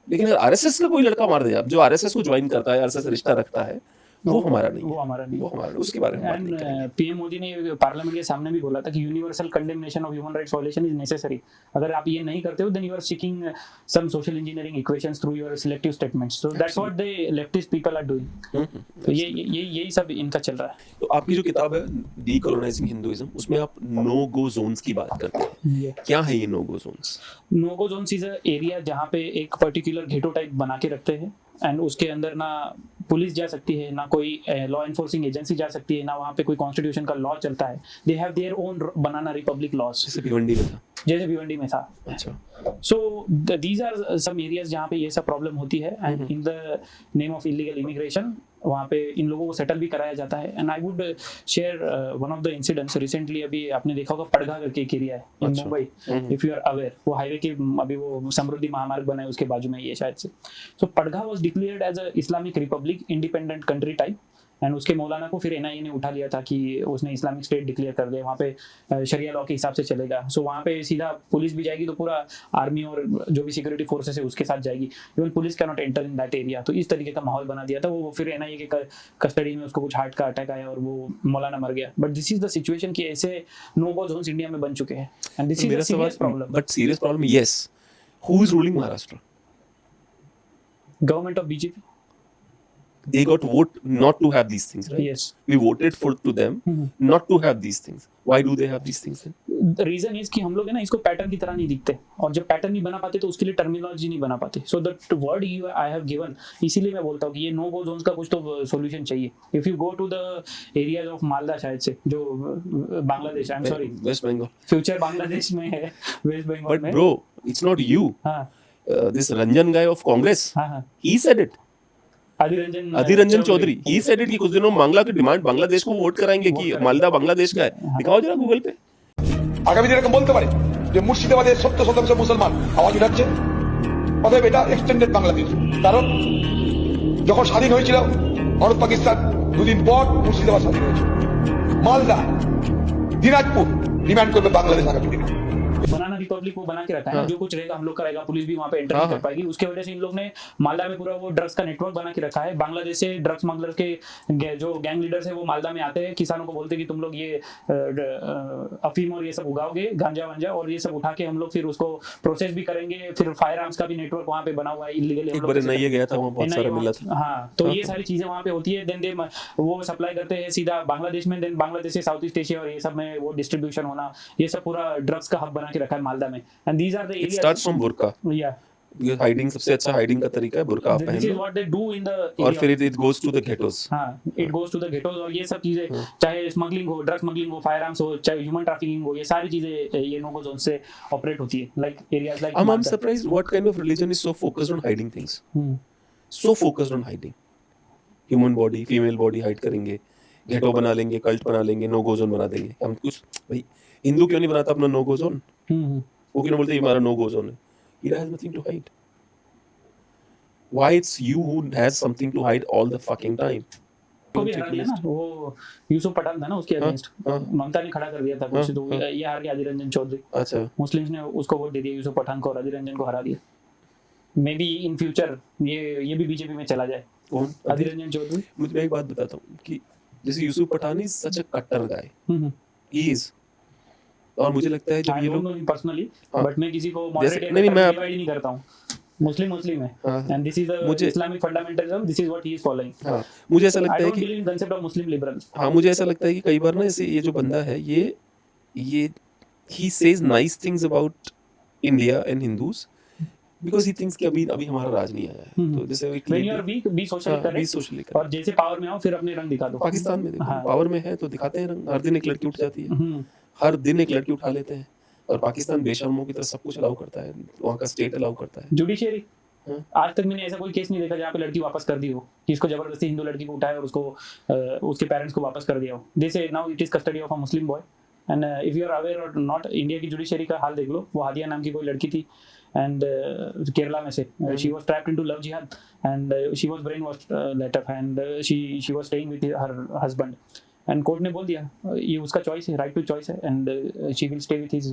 लेकिन अगर आरएसएस का कोई लड़का मार दे, अब जो आरएसएस को ज्वाइन करता है, आरएसएस से रिश्ता रखता है, वो हमारा नहीं, वो हमारा नहीं, वो हमारा नहीं, उसके बारे में बात नहीं करेंगे। पीएम मोदी ने पार्लियामेंट के सामने भी बोला था कि universal condemnation of human rights violation is necessary. अगर आप ये नहीं करते हो, then you are seeking some social engineering equations through your selective statements. So that's what the leftist people are doing. तो ये यही सब इनका चल रहा है। तो आपकी जो किताब है डीकोलोनाइजिंग हिंदुइज्म, उसमें आप नो गो जोन्स की बात करते हैं। क्या है ये no go zones? No go zones is a area जहाँ पे एक पर्टिकुलर घेटो टाइप बना के रखते हैं, एंड उसके अंदर ना पुलिस जा सकती है, ना कोई लॉ एनफोर्सिंग एजेंसी जा सकती है, ना वहाँ पे कोई कॉन्स्टिट्यूशन का लॉ चलता है। They have their own banana republic laws, जैसे भिवंडी में था। जैसे भिवंडी में था। अच्छा, so these are some areas जहाँ पे ये सब प्रॉब्लम होती है, and in the name of illegal immigration वहाँ पे इन लोगों को सेटल भी कराया जाता है। And I would share one of the incidents recently. अभी आपने देखा होगा पड़घा करके एक एरिया है in Mumbai, if you are aware. वो हाईवे के अभी वो समृद्धि महामार्ग बना है, उसके बाजू में ये शायद से। So Padgha was declared as a Islamic republic, independent country type, and उसके मौलाना को फिर एनआईए ने उठा लिया था कि उसने इस्लामिक स्टेट डिक्लेयर कर दिया, वहाँ पे शरिया लॉ के हिसाब से चलेगा। सो वहाँ पे सीधा पुलिस भी जाएगी, तो पूरा आर्मी और जो भी सिक्योरिटी फोर्सेस है उसके साथ जाएगी। Even police can not enter in that area. तो इस तरीके का माहौल बना दिया था। वो फिर एनआईए के कस्टडी में उसको कुछ हार्ट का अटैक आया और वो मौलाना मर गया। But this is the situation कि ऐसे नो गो जोन्स इंडिया में बन चुके हैं, and this is a serious problem. But serious problem, yes. Who is ruling Maharashtra? Government of BJP. they got vote not to have these things, right? Yes. We voted for to them not to have these things. Why do they have these things then? Reason is कि हम लोग है ना इसको pattern की तरह नहीं दिखते, और जब पैटर्न नहीं बना पाते तो उसके लिए टर्मिनोलॉजी नहीं बना पाते. So the word you I have given, इसीलिए मैं बोलता हूँ कि ये नो गो जोन्स का कुछ तो सॉल्यूशन चाहिए. If you go to the areas of Malda, शायद से जो Bangladesh, I am sorry, West Bengal. Future Bangladesh में है, वेस्ट बंगाल But में. bro, it's not you. हाँ This Ranjan guy of Congress, हाँ हाँ, he said it. Adhir Ranjan Chaudhary, he said it कि कुछ दिनों में बांग्ला की डिमांड बांग्लादेश को वोट कराएंगे कि मालदा बांग्लादेश का है. दिखाओ जरा गूगल पे. আগামী দিনে এরকম বলতে পারে যে মুর্শিদাবাদের 70% মুসলমান আওয়াজ উঠাচ্ছে, অতএব এটা এক্সটেন্ডেড বাংলাদেশ। কারণ যখন স্বাধীন হয়েছিল ভারত পাকিস্তান, দুদিন পর মুর্শিদাবাদ স্বাধীন হয়েছে। মালদা, দিনাজপুর ডিমান্ড করবে বাংলাদেশ আগামী দিনে। बनाना रिपब्लिक वो बना के रखा है ना, जो कुछ रहेगा हम लोग का रहेगा, पुलिस भी वहाँ पे एंटर हाँ, नहीं कर पाएगी. उसके वजह से इन लोग ने मालदा में पूरा वो ड्रग्स का नेटवर्क बना के रखा है. बांग्लादेश से ड्रग्स स्मगलर के जो गैंग लीडर्स है वो मालदा में आते हैं, किसानों को बोलते हैं कि तुम लोग ये अफीम और ये सब उगाओगे, गांजा वांजा, और ये सब उठा के हम लोग फिर उसको प्रोसेस भी करेंगे. फिर फायर आर्म्स का भी नेटवर्क वहाँ पे बना हुआ है इलीगली. एक बार नहीं गया था, वहाँ बहुत सारा मिला था. हाँ, तो ये सारी चीजें वहाँ पे होती है. देन दे वो सप्लाई करते हैं सीधा बांग्लादेश में, देन बांग्लादेश से साउथ ईस्ट एशिया और ये सब में वो डिस्ट्रीब्यूशन होना, ये सब पूरा ड्रग्स का हब बना के रखा है मालदा में. And these are the It areas. starts from burqa. Yeah. ये हाइडिंग सबसे अच्छा हाइडिंग का तरीका है, बुर्का आप This पहन is low what they do in the और area. फिर it goes to the ghettos. हाँ, it goes to the ghettos, और ये सब चीजें, चाहे स्मगलिंग हो, ड्रग स्मगलिंग हो, फायर आर्म्स हो, चाहे ह्यूमन ट्रैफिकिंग हो, ये सारी चीजें ये नो गो जोन से ऑपरेट होती है. Like areas like I'm surprised what kind of religion is so focused on hiding things. So focused on hiding. Human body, female body hide करेंगे, ghetto बना लेंगे, cult बना लेंगे, no go zone बना देंगे. हम कुछ भाई हिंदू क्यों नहीं बनाता अपना no go zone? वो क्यों बोलते हैं हमारा no go zone है? It has nothing to hide. Why it's you who has something to hide all the fucking time? को भी हरा दिया ना, वो यूसुफ पठान था ना, उसके अगेंस्ट ममता ने खड़ा कर दिया था कुछ, तो ये हार गया अधीर रंजन चौधरी. अच्छा. मुस्लिम्स ने उसको वोट दे दिया यूसुफ पठान को, और अधीर रंजन को हरा दिया. मे बी इन फ्यूचर ये भी बीजेपी में चला जाए. कौन? अधीर रंजन चौधरी. मुझे मैं एक बात बताता हूँ कि जैसे यूसुफ पठान इज सच अ कट्टर गाय. He is. और मुझे लगता है जब आई ये डोंट लोग नो हिम पर्सनली, हाँ. बट मैं किसी को मॉडरेट नहीं, मैं डिवाइड नहीं करता हूँ. मुस्लिम है, हाँ. एंड दिस इज द मुझे- Islamic fundamentalism, this is what he is following. हाँ मुझे ऐसा आई लगता है डोंट कि believe in concept of Muslim liberal. हाँ मुझे ऐसा लगता है कि कई बार ना ऐसे ये जो बंदा है ये he says nice things about India and Hindus because he thinks कि अभी हमारा राज नहीं आया है. तो जैसे एक when you are weak be socially हाँ, be करेक्ट, socially correct. और जैसे पावर में आओ फिर अपने रंग दिखा दो. पाकिस्तान में देखो हाँ. पावर में है तो दिखाते हैं रंग. हर दिन एक लड़की उठ जाती है, हर दिन एक लड़की उठा लेते हैं, और पाकिस्तान बेशर्मों की तरह सब कुछ अलाउ करता है, वहाँ का स्टेट अलाउ करता है. जुडिशियरी, हाँ. आज तक मैंने ऐसा कोई केस नहीं देखा जहाँ पे लड़की वापस कर दी हो, कि इसको जबरदस्ती हिंदू लड़की को उठाया और उसको उसके पेरेंट्स को वापस कर दिया हो. They say now it is custody of a Muslim boy. And if you are aware और नॉट, इंडिया की जुडिशियरी का हाल देख लो. वो हादिया नाम की कोई लड़की थी, एंड केरला में से, she was trapped into love jihad, and she was brainwashed later, and she was staying with her husband. And court ने बोल दिया ये उसका चॉइस है, राइट टू चॉइस है, and she will stay with his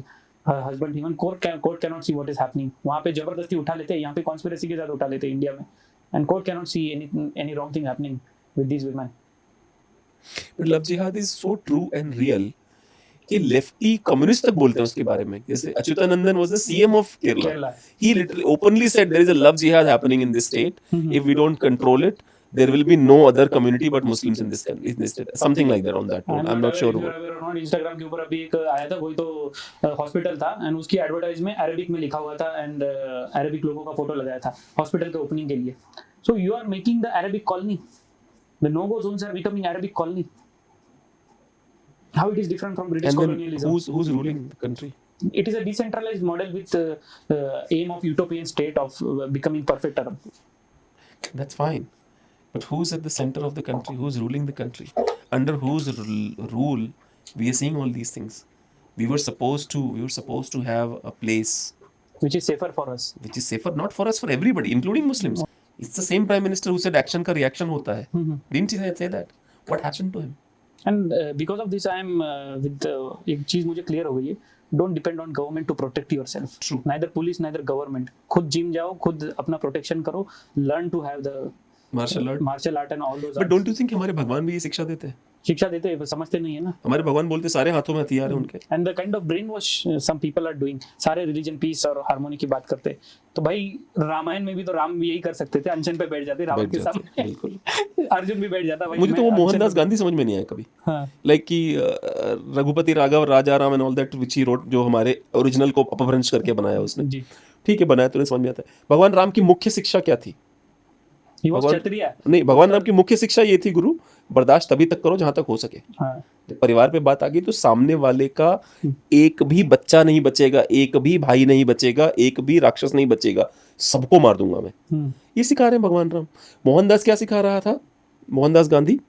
husband. Even court can not see what is happening. वहाँ पे जबरदस्ती उठा लेते हैं, यहाँ पे कॉन्स्पिरेसी के साथ उठा लेते हैं इंडिया में, and court can not see any wrong thing happening with these women. But love jihad is so true and real कि लेफ्टी कम्युनिस्ट तक बोलते हैं उसके बारे में. जैसे Achuthanandan was the CM of Kerala. Kerala. He literally openly said there is a love jihad happening in this state. If we don't control it, there will be no other community but Muslims in this state. Something like that on that note. I'm not sure about. Instagram के ऊपर अभी एक आया था, कोई तो hospital था, and उसकी एडवर्टाइज में अरेबिक में लिखा हुआ था, एंड अरेबिक लोगों का फोटो लगाया था हॉस्पिटल के ओपनिंग के लिए. So you are making the Arabic colony, the no go zones are becoming Arabic colony. How it is different from British And then colonialism? who's ruling the country? It is a decentralized model with aim of utopian state of becoming perfect Arab. That's fine. But who's at the center of the country? Who's ruling the country? Under whose rule we are seeing all these things? We were supposed to have a place Which is safer for us. which is safer, not for us, for everybody, including Muslims. It's the same prime minister who said action का reaction होता है. Didn't he say that? What happened to him? And because of this, I am with एक चीज मुझे clear हो गई है. Don't depend on government to protect yourself. True. Neither police, neither government. खुद जिम जाओ, खुद अपना प्रोटेक्शन करो. Learn to have the Martial art. martial art and all those. But don't you think हमारे भगवान भी ये शिक्षा देते हैं? शिक्षा देते हैं, समझते नहीं है ना. हमारे भगवान बोलते सारे हाथों में हथियार है उनके. And the kind of brain wash some people are doing. सारे रिलीजन पीस और हार्मोनी की बात करते हैं. तो भाई रामायण में भी तो राम यही कर सकते थे, अनशन पे बैठ जाते रावण बैठ के जाते, सामने. बिल्कुल. अर्जुन भी बैठ जाता भाई. मुझे तो वो मैं मोहनदास अनशन- गांधी समझ में नहीं आया कभी. हाँ. लाइक कि Raghupati Raghav Raja Ram and all that which he wrote, जो हमारे ओरिजिनल को अपभ्रंश करके बनाया उसने. जी. ठीक है, बनाया तो नहीं समझ में आता है. भगवान राम की मुख्य शिक्षा क्या थी? He was भगवान क्षत्रिय. नहीं, भगवान राम की मुख्य शिक्षा ये थी, गुरु बर्दाश्त तभी तक करो जहां तक हो सके. हाँ. जब परिवार पे बात आ गई तो सामने वाले का एक भी बच्चा नहीं बचेगा, एक भी भाई नहीं बचेगा, एक भी राक्षस नहीं बचेगा, सबको मार दूंगा मैं. ये सिखा रहे हैं भगवान राम. मोहनदास क्या सिखा रहा था? मोहनदास गांधी,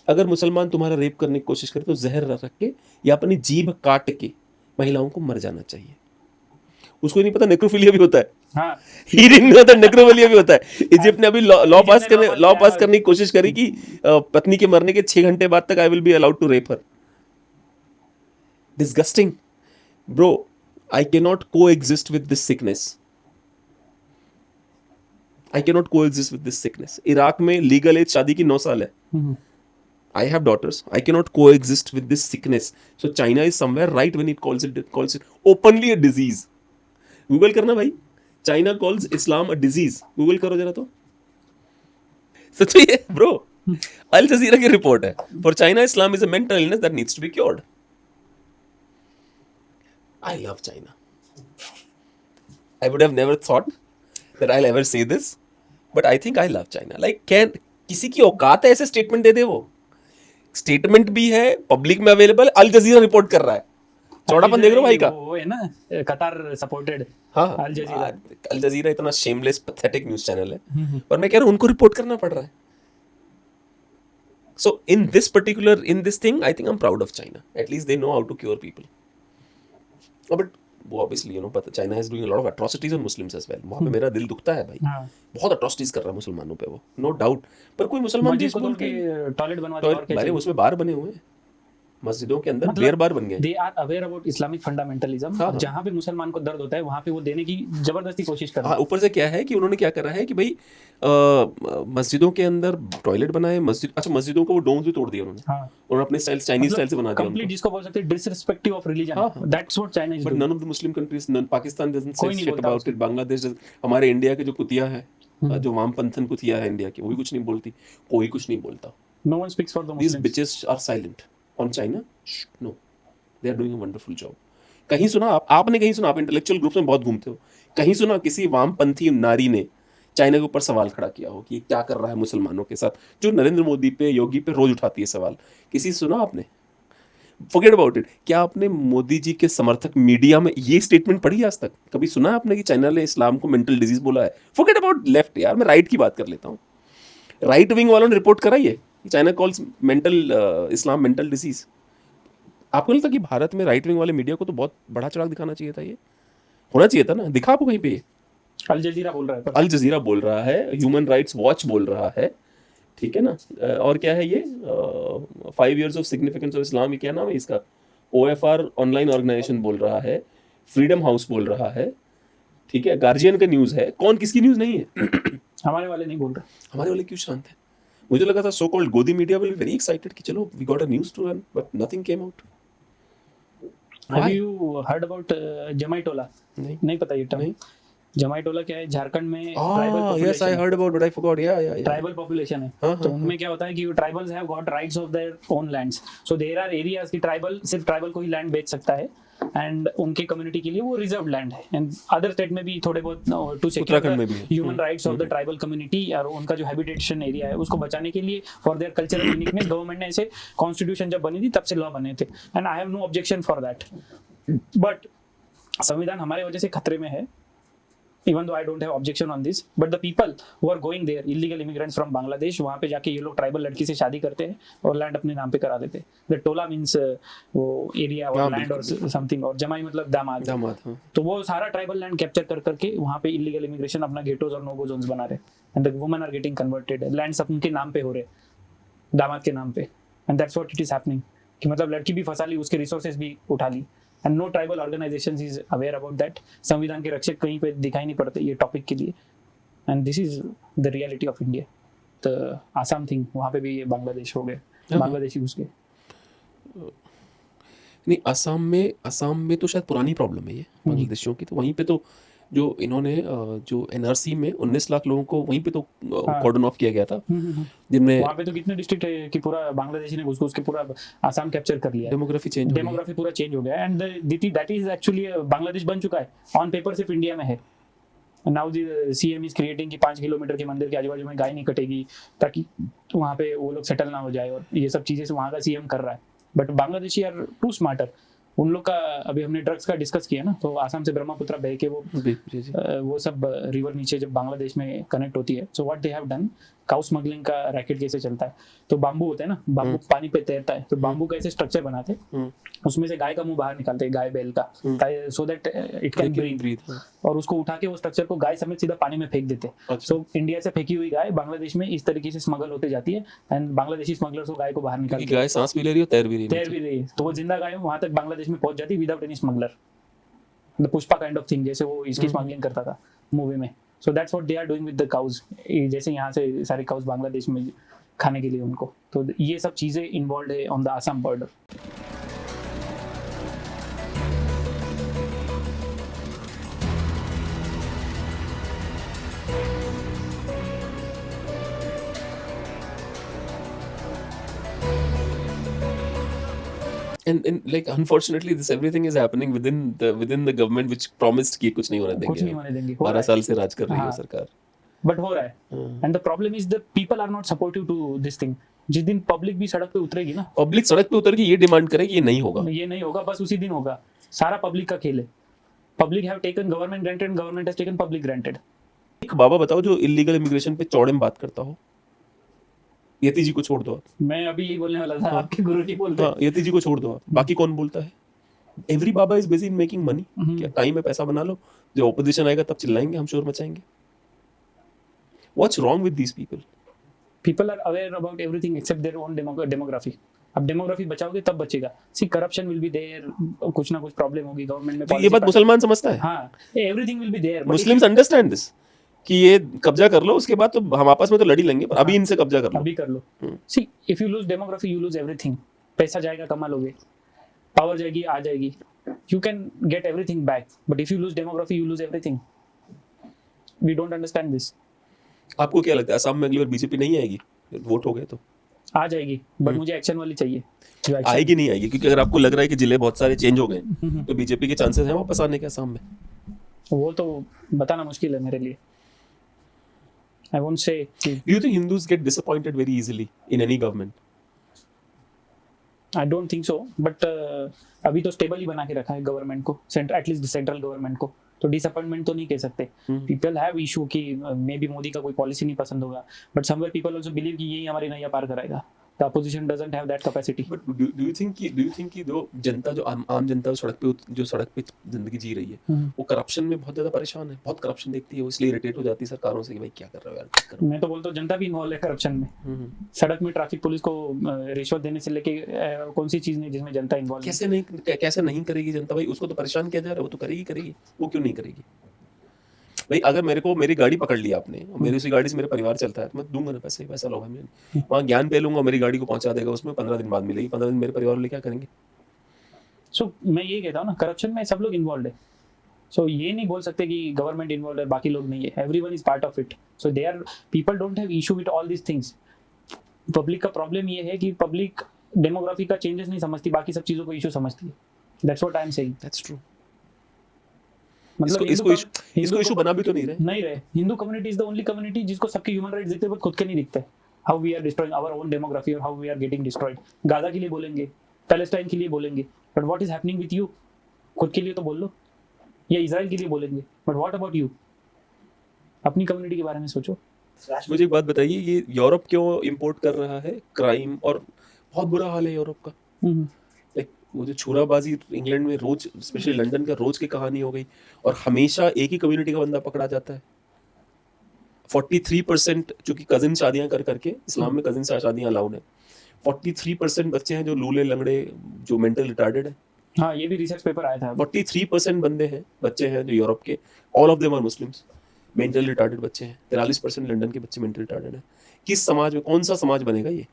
अगर मुसलमान तुम्हारा रेप करने की कोशिश करे तो जहर रख के या अपनी जीभ काट के महिलाओं को मर जाना चाहिए. उसको नहीं पता नेक्रोफिलिया भी होता है. हाँ. ही didn't know that नेक्रोफिलिया भी होता है. इजिप्ट ने अभी लॉ पास इजिप्ट ने लॉ पास किया. करने की कोशिश करी कि पत्नी के मरने के 6 घंटे बाद तक I will be allowed to rape her. Disgusting bro. I can not coexist with this sickness. I can not coexist with this sickness. Iraq में लीगल एज शादी की 9 साल है. I have daughters. I cannot coexist with this sickness. So China is somewhere right when it calls it openly a disease. Google करना भाई. China calls Islam a disease. Google करो जरा तो. सच में ये bro. Al Jazeera की report है. For China, Islam is a mental illness that needs to be cured. I love China. I would have never thought that I'll ever say this, but I think I love China. Like किसी की औकात है ऐसे statement दे दे वो. Statement भी है, public में available. अल जजीरा report कर रहा है. चौड़ापन देख रहे हो भाई का. वो है ना कतार सपोर्टेड. हाँ, अल जजीरा. अल जजीरा इतना शेमलेस पैथेटिक न्यूज़ चैनल है, पर मैं कह रहा हूँ उनको रिपोर्ट करना पड़ रहा है. So in this particular in this thing I think I am proud of China. At least they know how to cure people. But वो ऑब्वियसली यू नो पता China is doing a lot of atrocities on Muslims as well. वहाँ पे मेरा दिल दुखता है भाई. हाँ. बहुत एट्रोसिटीज कर रहा है मुसलमानों पे वो, नो डाउट. पर कोई मुसलमान मस्जिद जिस को तोड़ बोलते हैं के टॉयलेट बनवा दिया और क्या अरे चाहिए? उसमें बार बने हुए हैं मस्जिदों के अंदर. मतलब बियर बार बन गए. They are aware about Islamic fundamentalism. हाँ, हाँ. जहाँ पे मुसलमान को दर्द होता है वहाँ पे वो देने की जबरदस्ती कोशिश कर रहे हाँ, हैं. ऊपर से क्या है कि उन्होंने क्या करा है कि भाई मस्जिदों के अंदर टॉयलेट बनाए. मस्जिदों को वो डोम्स भी तोड़ दिए उन्होंने. हाँ. उन्होंने अपने स्टाइल चाइनीज स्टाइल से बना दिया कंप्लीट उनको. जिसको बोल सकते हैं डिसरिस्पेक्टिव ऑफ रिलीजन. हाँ, हाँ. That's what China is but doing. None of the Muslim countries, Pakistan doesn't कोई से नहीं शिट बोलता अबाउट इट. बांग्लादेश हमारे इंडिया के जो कुतिया है, जो वामपंथन कुतिया है इंडिया की, वो भी कुछ नहीं बोलती. कोई कुछ नहीं बोलता. No one speaks for the These Muslims. bitches are silent on China. No, they are doing a wonderful job. कहीं सुना आपने कहीं सुना, आप इंटेलेक्चुअल ग्रुप्स में बहुत घूमते हो, कहीं सुना किसी वामपंथी नारी ने चाइना के ऊपर सवाल खड़ा किया हो कि ये क्या कर रहा है मुसलमानों के साथ, जो नरेंद्र मोदी पे योगी पे रोज उठाती है सवाल. किसी सुना आपने? Forget about it. क्या आपने मोदी जी के समर्थक मीडिया में ये स्टेटमेंट पढ़ी आज तक? कभी सुना आपने कि चाइना ने इस्लाम को मेंटल डिजीज बोला है? फॉरगेट अबाउट लेफ्ट यार, मैं राइट की बात कर लेता हूँ. राइट विंग वालों ने रिपोर्ट कराई है कि चाइना कॉल्स इस्लाम मेंटल डिजीज. आपको नहीं लगता कि भारत में राइट विंग वाले मीडिया को तो बहुत बड़ा चढ़ाक दिखाना चाहिए था? ये होना चाहिए था ना. दिखा आपको कहीं पे ये? अल जजीरा बोल रहा है. अल जजीरा बोल रहा है, ह्यूमन राइट्स वॉच बोल रहा है, ठीक है ना. और क्या है ये 5 years of significance of Islam, ये क्या नाम है इसका, OFR ऑनलाइन ऑर्गेनाइजेशन बोल रहा है, फ्रीडम हाउस बोल रहा है, ठीक है, गार्जियन का न्यूज़ है. कौन किसकी न्यूज़ नहीं है? हमारे वाले नहीं बोल रहे. हमारे वाले क्यों शांत है? मुझे लगा था so called Godi media will be very excited कि चलो we got a news to run, but nothing came out. Have you heard about जमाइटोला? नहीं पता ये टर्म. नहीं. जमाइटोला क्या है? झारखंड में Yes, I heard about it. I forgot. Yeah. Tribal population है. हाँ, तो उनमें क्या होता है कि tribals have got rights of their own lands. So there are areas की ट्राइबल सिर्फ ट्राइबल को ही लैंड बेच सकता है, एंड उनके कम्युनिटी के लिए वो रिजर्व लैंड है. एंड अदर स्टेट में भी थोड़े बहुत टू सिक्योर उत्तराखंड में भी है. Human rights of the tribal community और उनका जो हैबिटेशन एरिया है उसको बचाने के लिए for their cultural uniqueness government ने ऐसे कॉन्स्टिट्यूशन जब बनी थी तब से लॉ बने थे. And I have no objection for that. But संविधान हमारे वजह से खतरे में है. Even though I don't have objection on this, but the people who are going there, illegal immigrants from Bangladesh, वहाँ पे जाके ये लोग ट्राइबल लड़की से शादी करते हैं और लैंड अपने नाम पे करा देते हैं. The टोला मीन्स वो एरिया और लैंड और समथिंग, और जमाई मतलब दामाद. हाँ. तो वो सारा ट्राइबल लैंड कैप्चर कर करके वहाँ पे इलीगल इमिग्रेशन अपना गेटोज और नोगो जोन्स बना रहे. And the women are getting converted. Land सब उनके नाम पे हो रहे, दामाद के नाम पे. And that's what it is happening. कि मतलब लड़की भी फंसा ली, उसके रिसोर्सेज भी उठा ली. And no tribal organisations is aware about that. संविधान के रक्षक कहीं पे दिखाई नहीं पड़ते ये टॉपिक के लिए. And this is the reality of India. The Assam thing, वहाँ पे भी ये बांग्लादेश हो गए. बांग्लादेशी घुस के। नहीं, असम में तो शायद पुरानी प्रॉब्लम है ये बांग्लादेशियों की, तो वहीं पे तो जो इन्होंने जो एनआरसी में 19 लाख लोगों को वहीं पे तो कॉर्डन ऑफ किया गया था, जिनमें वहाँ पे तो कितने डिस्ट्रिक्ट है कि पूरा बांग्लादेशी ने घुस के पूरा आसाम कैप्चर कर लिया। डेमोग्राफी चेंज हो गई। डेमोग्राफी पूरा चेंज हो गया and that is actually Bangladesh बन चुका है, ऑन पेपर सिर्फ इंडिया में है। Now the CM is creating कि 5 किलोमीटर के मंदिर के आजू बाजू में गाय नहीं कटेगी ताकि वहाँ पे वो लोग सेटल ना हो जाए, और ये सब चीजें वहाँ का सीएम कर रहा है। But Bangladeshi are too smarter. उन लोग का अभी हमने ड्रग्स का डिस्कस किया ना, तो आसाम से ब्रह्मपुत्र बह के वो सब रिवर नीचे जब बांग्लादेश में कनेक्ट होती है, so what they have done, cow smuggling का रैकेट कैसे चलता है, तो बाम्बू होता है ना, बाम्बू पानी पे तैरता है, तो बाम्बू का ऐसे स्ट्रक्चर बनाते हैं, उसमें से गाय का मुंह बाहर निकालते हैं, गाय बैल का, so that it can breathe, और उसको उठा के वो स्ट्रक्चर को गाय समेत सीधा पानी में फेंक देते हैं। सो इंडिया से फेंकी हुई गाय बांग्लादेश में इस तरीके से स्मगल होते जाती है एंड बांग्लादेशी स्मगलर्स वो गाय को बाहर निकालते हैं। गाय सांस भी ले रही है, तैर भी रही है, तो वो जिंदा गाय वहां तक बांग्लादेश में पहुंच जाती है without any smuggler, the Pushpa kind of thing, जैसे वो इसकी स्मगलिंग करता था मूवी में। So that's what they are doing with the cows, जैसे यहाँ से सारे काउज बांग्लादेश में खाने के लिए उनको, तो ये सब चीजें इन्वॉल्व है on the Assam border. And like unfortunately this everything is happening within the government which promised कि कुछ नहीं होने कुछ नहीं होने देंगे। 12 साल से राज कर रही है सरकार, बट हो रहा है। And the problem is the people are not supportive to this thing. जिस दिन पब्लिक भी सड़क पे उतरेगी ना, पब्लिक सड़क पे उतर के ये डिमांड करेगी ये नहीं होगा, ये नहीं होगा, बस उसी दिन होगा। सारा पब्लिक का खेल है। Public have taken government granted, government has taken public granted. एक बाबा बताओ जो इलीगल इमिग्रेशन पे चौड़े में बात करता हो, यति जी को छोड़ दो आप। मैं अभी यही बोलने वाला था, आपके गुरु जी बोलते हैं। यति जी को छोड़ दो आप, बाकी कौन बोलता है? Every Baba is busy in making money. क्या टाइम में पैसा बना लो, जो ऑपोजिशन आएगा तब चिल्लाएंगे, हम शोर मचाएंगे। What's wrong with these people? People are aware about everything except their own demography. अब डेमोग्राफी बचाओगे तब बचेगा। See corruption will be there, कुछ ना कुछ प्रॉब्लम होगी गवर्नमेंट में। तो ये बात मुसलमान समझता है। हाँ, everything will be there. Muslims understand this कि ये कब्जा कर लो, उसके बाद तो हम आपस में तो लड़ ही लेंगे, पर अभी इनसे कब्जा कर लो, अभी कर लो। See if you lose demography you lose everything. पैसा जाएगा, कमा लोगे, पावर जाएगी, आ जाएगी, you can get everything back, but if you lose demography you lose everything. We don't understand this. आपको क्या लगता है असम में अगली बार बीजेपी नहीं आएगी? वोट हो गए तो आ जाएगी, बट मुझे एक्शन वाली चाहिए। आएगी नहीं आएगी? क्योंकि अगर आपको लग रहा है कि जिले बहुत सारे चेंज हो गए तो बीजेपी के चांसेस हैं वापस आने के असम में। वो तो बताना मुश्किल है मेरे लिए। I won't say. Do you think Hindus get disappointed very easily in any government? I don't think so, but अभी तो स्टेबल ही बना के रखा है गवर्नमेंट को, एटलीस्ट सेंट्रल गवर्नमेंट को, तो डिसअपॉइंटमेंट तो नहीं कह सकते। पीपल हैव इशू कि मे बी मोदी का कोई पॉलिसी नहीं पसंद होगा, but somewhere people also believe कि यही हमारी नैया पार कराएगा। The opposition doesn't have that capacity. But do you think कि जो जनता, जो आम जनता जो सड़क पे जिंदगी जी रही है, वो करप्शन में बहुत ज्यादा परेशान है, बहुत करप्शन देखती है, वो इसलिए इरिटेट हो जाती है सरकारों से कि भाई क्या कर रहे हो यार, ठीक करो। मैं तो बोलता हूँ जनता भी इन्वॉल्व है करप्शन में। सड़क में ट्रैफिक पुलिस को रिश्वत देने से लेके कौन सी चीज नहीं जिसमें जनता इन्वॉल्व? कैसे नहीं करेगी जनता? भाई उसको तो परेशान किया जा रहा है, वो तो करेगी। वो क्यों नहीं करेगी भाई? अगर मेरी गाड़ी पकड़ ली आपने, और मेरी उसी गाड़ी से मेरा परिवार चलता है, तो मैं दूंगा ना पैसा लोगे मैंने, वहाँ ज्ञान पे लूंगा, मेरी गाड़ी को पहुंचा देगा, उसमें 15 दिन बाद मिलेगी, 15 दिन मेरे परिवार वाले क्या करेंगे? सो मैं ये कहता हूँ ना, करप्शन में सब लोग इन्वॉल्व है। सो ये नहीं बोल सकते कि गवर्नमेंट इन्वॉल्व है बाकी लोग नहीं है। Everyone is part of it. So they are people don't have issue with all these things. Public का प्रॉब्लम ये है कि पब्लिक डेमोग्राफी का चेंजेस नहीं समझती, बाकी सब चीजों को इशू समझती है। That's what I am saying. That's true. मतलब इसको इशू बना भी तो नहीं रहे। Hindu community is the only community जिसको सबके ह्यूमन राइट्स दिखते हैं बट खुद के नहीं दिखते। How we are destroying our own demography और how we are getting destroyed. Gaza के लिए बोलेंगे, पैलेस्टाइन के लिए बोलेंगे, but what is happening with you? खुद के लिए तो बोल लो, या इजराइल के लिए बोलेंगे, बट व्हाट अबाउट यू? अपनी कम्युनिटी के बारे में सोचो। मुझे एक बात बताइए, ये यूरोप क्यों इंपोर्ट कर रहा है क्राइम, और बहुत बुरा हाल है यूरोप का। लाइक वो जो छुराबाजी इंग्लैंड में रोज, स्पेशली लंदन का रोज की कहानी हो गई, और हमेशा एक ही कम्युनिटी का बंदा पकड़ा जाता है। 43% चूंकि कजिन शादियां कर करके, इस्लाम में कजिन शादियां अलाउड है, 43% बच्चे हैं जो लूले लंगड़े, जो मेंटल रिटार्डेड है। हाँ, ये भी रिसर्च पेपर आया था। 43% बंदे हैं, बच्चे हैं जो यूरोप के, all of them are Muslims, mental retarded बच्चे हैं। 43% लंदन के बच्चे मेंटल रिटार्डेड हैं। किस समाज में, कौन सा समाज बनेगा ये?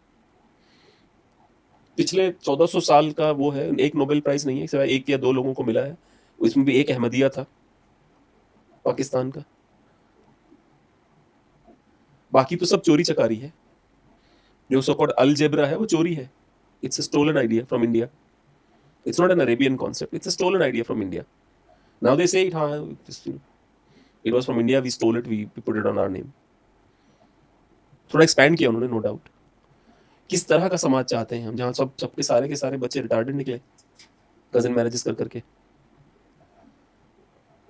पिछले 1400 साल का वो है, एक नोबेल प्राइज नहीं है, सिवाय एक या दो लोगों को मिला है, इसमें भी एक अहमदिया था पाकिस्तान का, बाकी तो सब चोरी चकारी है। जो सो कॉल्ड अलजेब्रा है वो चोरी है, it's a stolen idea from India, it's not an Arabian concept, it's a stolen idea from India. Now they say it, हाँ it was from India, we stole it, we put it on our name. थोड़ा expand किया उन्होंने, no doubt. किस तरह का समाज चाहते हैं हम, जहाँ सबके सारे के सारे बच्चे रिटार्डेड निकले कजन मैरिजेस कर करके?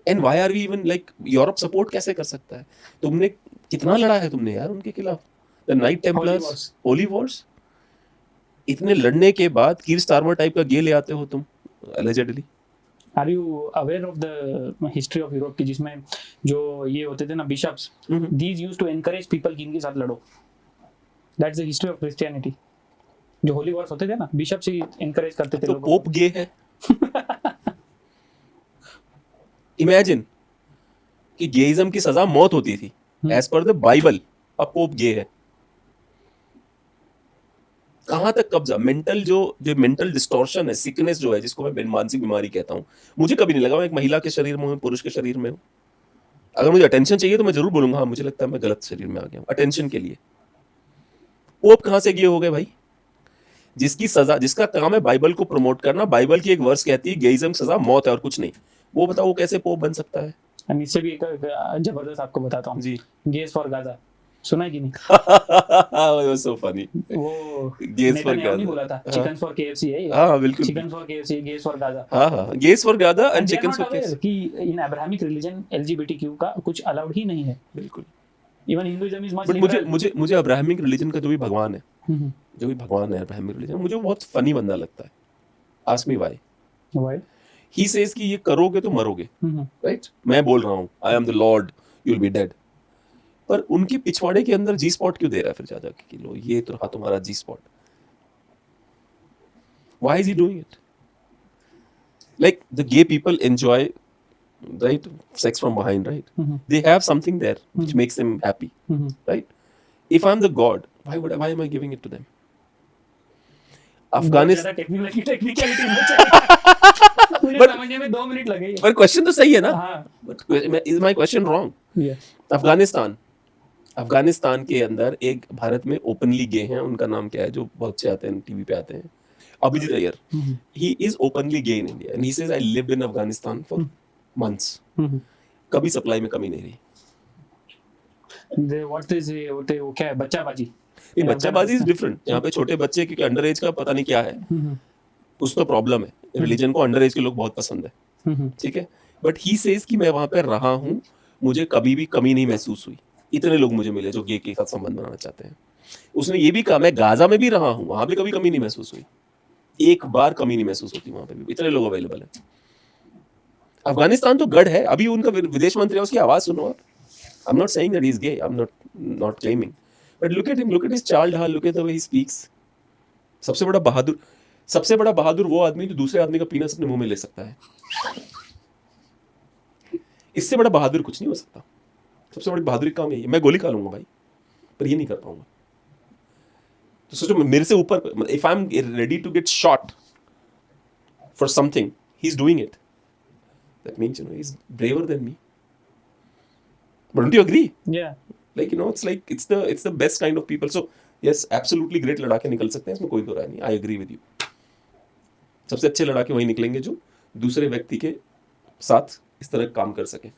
And why are we even like, Europe support कैसे कर सकता है? तुमने कितना लड़ा है तुमने यार उनके खिलाफ, the night Templars, Holi Wars. इतने लड़ने के बाद कीर स्टारमर टाइप का गे ले आते हो तुम allegedly। Are you aware of the history of Europe की, जिसमें जो ये होते थे ना bishops, these used to encourage people कि इनके साथ लड़ो। That's the history of Christianity. जो होली वॉर्स होते थे ना, बिशप्स ही एनकरेज करते थे तो लोगों पोप गे है। इमेजिन कि गेइज्म की सजा मौत होती थी एज पर द बाइबल, अब पोप गे है। कहां तक कब्जा, मेंटल जो मेंटल डिस्टॉर्शन है, सिकनेस जो है, जिसको मैं मानसिक बीमारी कहता हूं, मुझे कभी नहीं लगा मैं एक महिला के शरीर में हूं, पुरुष के शरीर में हूं। अगर मुझे अटेंशन चाहिए तो मैं जरूर बोलूंगा हाँ मुझे लगता है मैं गलत शरीर में आ गया हूं अटेंशन के लिए। पोप कहां से गे हो गए भाई? जिसकी सजा, जिसका काम है बाइबल को प्रमोट करना, बाइबल की एक वर्स कहती है गेइज्म सजा मौत है और कुछ नहीं, वो बताओ वो कैसे पोप बन सकता है? को। इससे भी एक जबरदस्त आपको बताता हूँ, जी। गेस फॉर गाजा सुना है कि नहीं? It was so funny। वो Gays for नेतन्याहू नहीं Gaza। बोला था, चिकन फॉर केएफसी है ये। हाँ बिल्कुल। Chicken for KFC, guess for Gaza. हाँ guess for Gaza and And they are chicken not for aware case. कि इन अब्राहमिक रिलीजन एलजीबीटीक्यू का कुछ अलाउड ही नहीं है। बिल्कुल। Even Hinduism is much but मुझे अब्राहमिक रिलीजन का जो भी भगवान है, जो भी भगवान है अब्राहमिक रिलीजन, मुझे वो बहुत फनी बंदा लगता है। Ask me why. Why? He says कि ये करोगे तो मरोगे, राइट? मैं बोल रहा हूँ I am the Lord, you will B dead. पर उनके पिछवाड़े के अंदर जी स्पॉट क्यों दे रहा है फिर जा कि लो ये तो रहा तुम्हारा G spot? Why is he doing it? Like the gay people enjoy, right, sex from behind, right? They have something there which makes them happy, right? If I'm the god, why am I giving it to them? Afghanistan, technicality मुझे समझने में 2 minute लगे। पर question तो सही है ना? हाँ। But is my question wrong? Afghanistan के अंदर एक भारत में ओपनली गे हैं, उनका नाम क्या है जो बहुत से आते हैं टीवी पे आते हैं, Abhijit Iyer. He is openly gay in India and he says I lived in Afghanistan for months. कभी सप्लाई में कमी नहीं रही। व्हाट इज वो क्या है, बच्चाबाजी? ये बच्चाबाजी इज डिफरेंट। यहाँ पे छोटे बच्चे, क्योंकि अंडर एज का पता नहीं क्या है, कुछ तो प्रॉब्लम है। रिलीजन को अंडर एज के लोग बहुत पसंद है, ठीक है? बट ही सेज कि मैं वहां पे रहा हूँ, मुझे कभी भी कमी नहीं महसूस हुई। इतने लोग मुझे मिले जो गे के साथ संबंध बनाना चाहते हैं। उसने ये भी कहा मैं गाजा में भी रहा हूँ, वहां पे कभी कमी नहीं महसूस हुई, एक बार कमी नहीं महसूस होती वहां पे भी, इतने लोग अवेलेबल है। अफगानिस्तान तो गढ़ है। अभी उनका विदेश मंत्री है, उसकी आवाज सुनो आप। I am not saying that he is gay, I am not claiming, but look at him, look at his चाल ढाल, look at the way he speaks. सबसे बड़ा बहादुर वो आदमी जो दूसरे आदमी का पीनस अपने मुंह में ले सकता है। इससे बड़ा बहादुर कुछ नहीं हो सकता। सबसे बड़ी बहादुरी काम यही है। मैं गोली खा लूंगा भाई, पर ये नहीं कर पाऊंगा। तो सोचो मेरे से ऊपर, if I am ready to get shot for something, he is doing it, that means he's braver than me. But don't you agree? Yeah. Like it's the best kind of people. So yes, absolutely great लड़ाके निकल सकते हैं, इसमें कोई दो राय नहीं। I agree with you. सबसे अच्छे लड़ाके वही निकलेंगे जो दूसरे व्यक्ति के साथ इस तरह काम कर सके।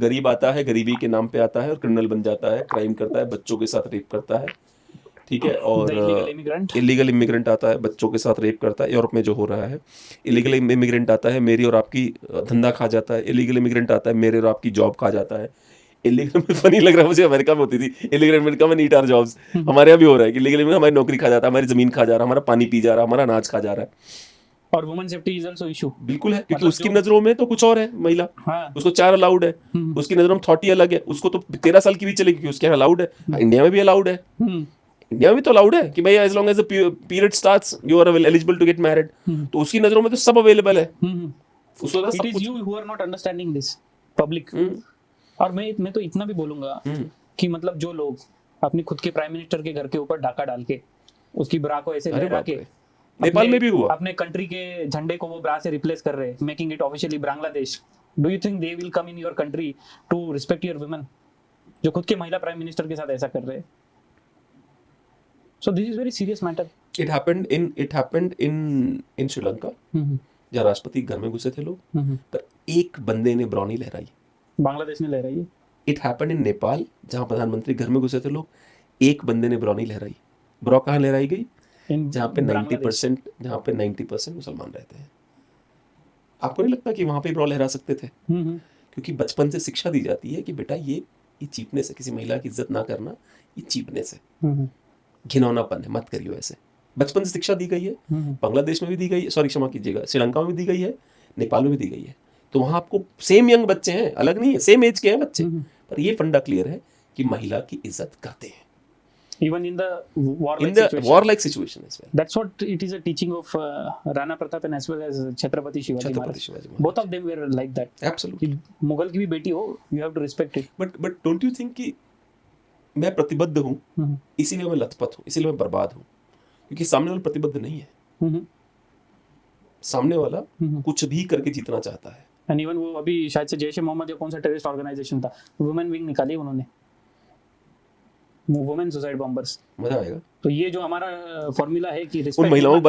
गरीब आता है, गरीबी के नाम पे आता है और क्रिमिनल बन जाता है, क्राइम करता है, बच्चों के साथ रेप करता है, ठीक है? और इलीगल इमिग्रेंट आता है, बच्चों के साथ रेप करता है। यूरोप में जो हो रहा है, इलीगल इमिग्रेंट आता है, मेरी और आपकी धंधा खा जाता है। इलीगल इमिग्रेंट आता है, मेरे और आपकी जॉब खा जाता है। इलीगल में फनी लग रहा है मुझे, अमेरिका में होती थी illegal immigrant come and eat our jobs. हमारे यहाँ भी हो रहा है कि इलीगल इमिग्रेंट हमारी नौकरी खा जाता है, हमारी जमीन खा जा रहा है, हमारा पानी पी जा रहा है, हमारा अनाज खा जा रहा है। और women safety is also issue. बिल्कुल है, क्योंकि उसकी नजरों में तो कुछ और है महिला। हाँ। उसको 4 अलाउड है, उसकी नजरों में 30 अलग है। उसको तो 13 साल की भी चलेगी क्योंकि उसके यहाँ अलाउड है। इंडिया में भी अलाउड है, इंडिया में भी तो अलाउड है कि भाई as long as the period starts you are eligible to get married. तो उसकी नजरों में तो सब अवेलेबल है। उसको it is you who are not understanding this public. और मैं तो इतना भी बोलूंगा कि मतलब जो लोग अपनी खुद के प्राइम मिनिस्टर के घर के ऊपर डाका डाल के उसकी ब्रा को ऐसे लहरा के नेपाल में भी हुआ। अपने कंट्री के झंडे को वो ब्रा से रिप्लेस कर रहे हैं, making it officially Bangladesh. Do you think they will come in your country to respect your women, जो खुद के महिला प्राइम मिनिस्टर के साथ ऐसा कर रहे हैं? So this is very serious matter. It happened in Sri Lanka, जहाँ राष्ट्रपति घर में घुसे थे लोग, पर एक बंदे ने ब्रौ नहीं लहराई। बांग्लादेश ने लहराई है। इट हैपेंड इन नेपाल, जहाँ प्रधानमंत्री घर में घुसे थे लोग, एक बंदे ने ब्रौ नहीं लहराई। ब्रौ कहाँ लहराई गई? जहाँ पे 90% मुसलमान रहते हैं। आपको नहीं लगता कि वहां पे ब्रौ लहरा सकते थे? क्योंकि बचपन से शिक्षा दी जाती है कि बेटा ये चीपनेस है, किसी महिला की इज्जत ना करना ये चीपनेस है, घिनौनापन है, मत करियो ऐसे। बचपन से शिक्षा दी गई है। बांग्लादेश में भी दी गई है, सॉरी क्षमा कीजिएगा, श्रीलंका में भी दी गई है, नेपाल में भी दी गई है। तो वहां आपको सेम यंग बच्चे हैं, अलग नहीं है, सेम एज के हैं बच्चे, पर ये फंडा क्लियर है कि महिला की इज्जत करते हैं। Even in the warlike situation as well. That's what it is a teaching of Rana Pratap and as well as Chhatrapati Shivaji Maharaj. Both of them were like that. Absolutely. Mughal की भी बेटी हो, you have to respect it. But don't you think कि मैं प्रतिबद्ध हूँ, इसीलिए मैं लथपथ हूँ, इसीलिए मैं बर्बाद हूँ, क्योंकि सामने वाला प्रतिबद्ध नहीं है। सामने वाला कुछ भी करके जीतना चाहता है। And even वो अभी शायद से जैश ए मोहम्मद या कौन सा टेररिस्ट ऑर्गेनाइजेशन था, वुमेन विंग निकाली उन्होंने, वुमेन सुसाइड बॉम्बर्स। मजा आएगा। तो ये जो हमारा फॉर्मूला है कि उन महिलाओं के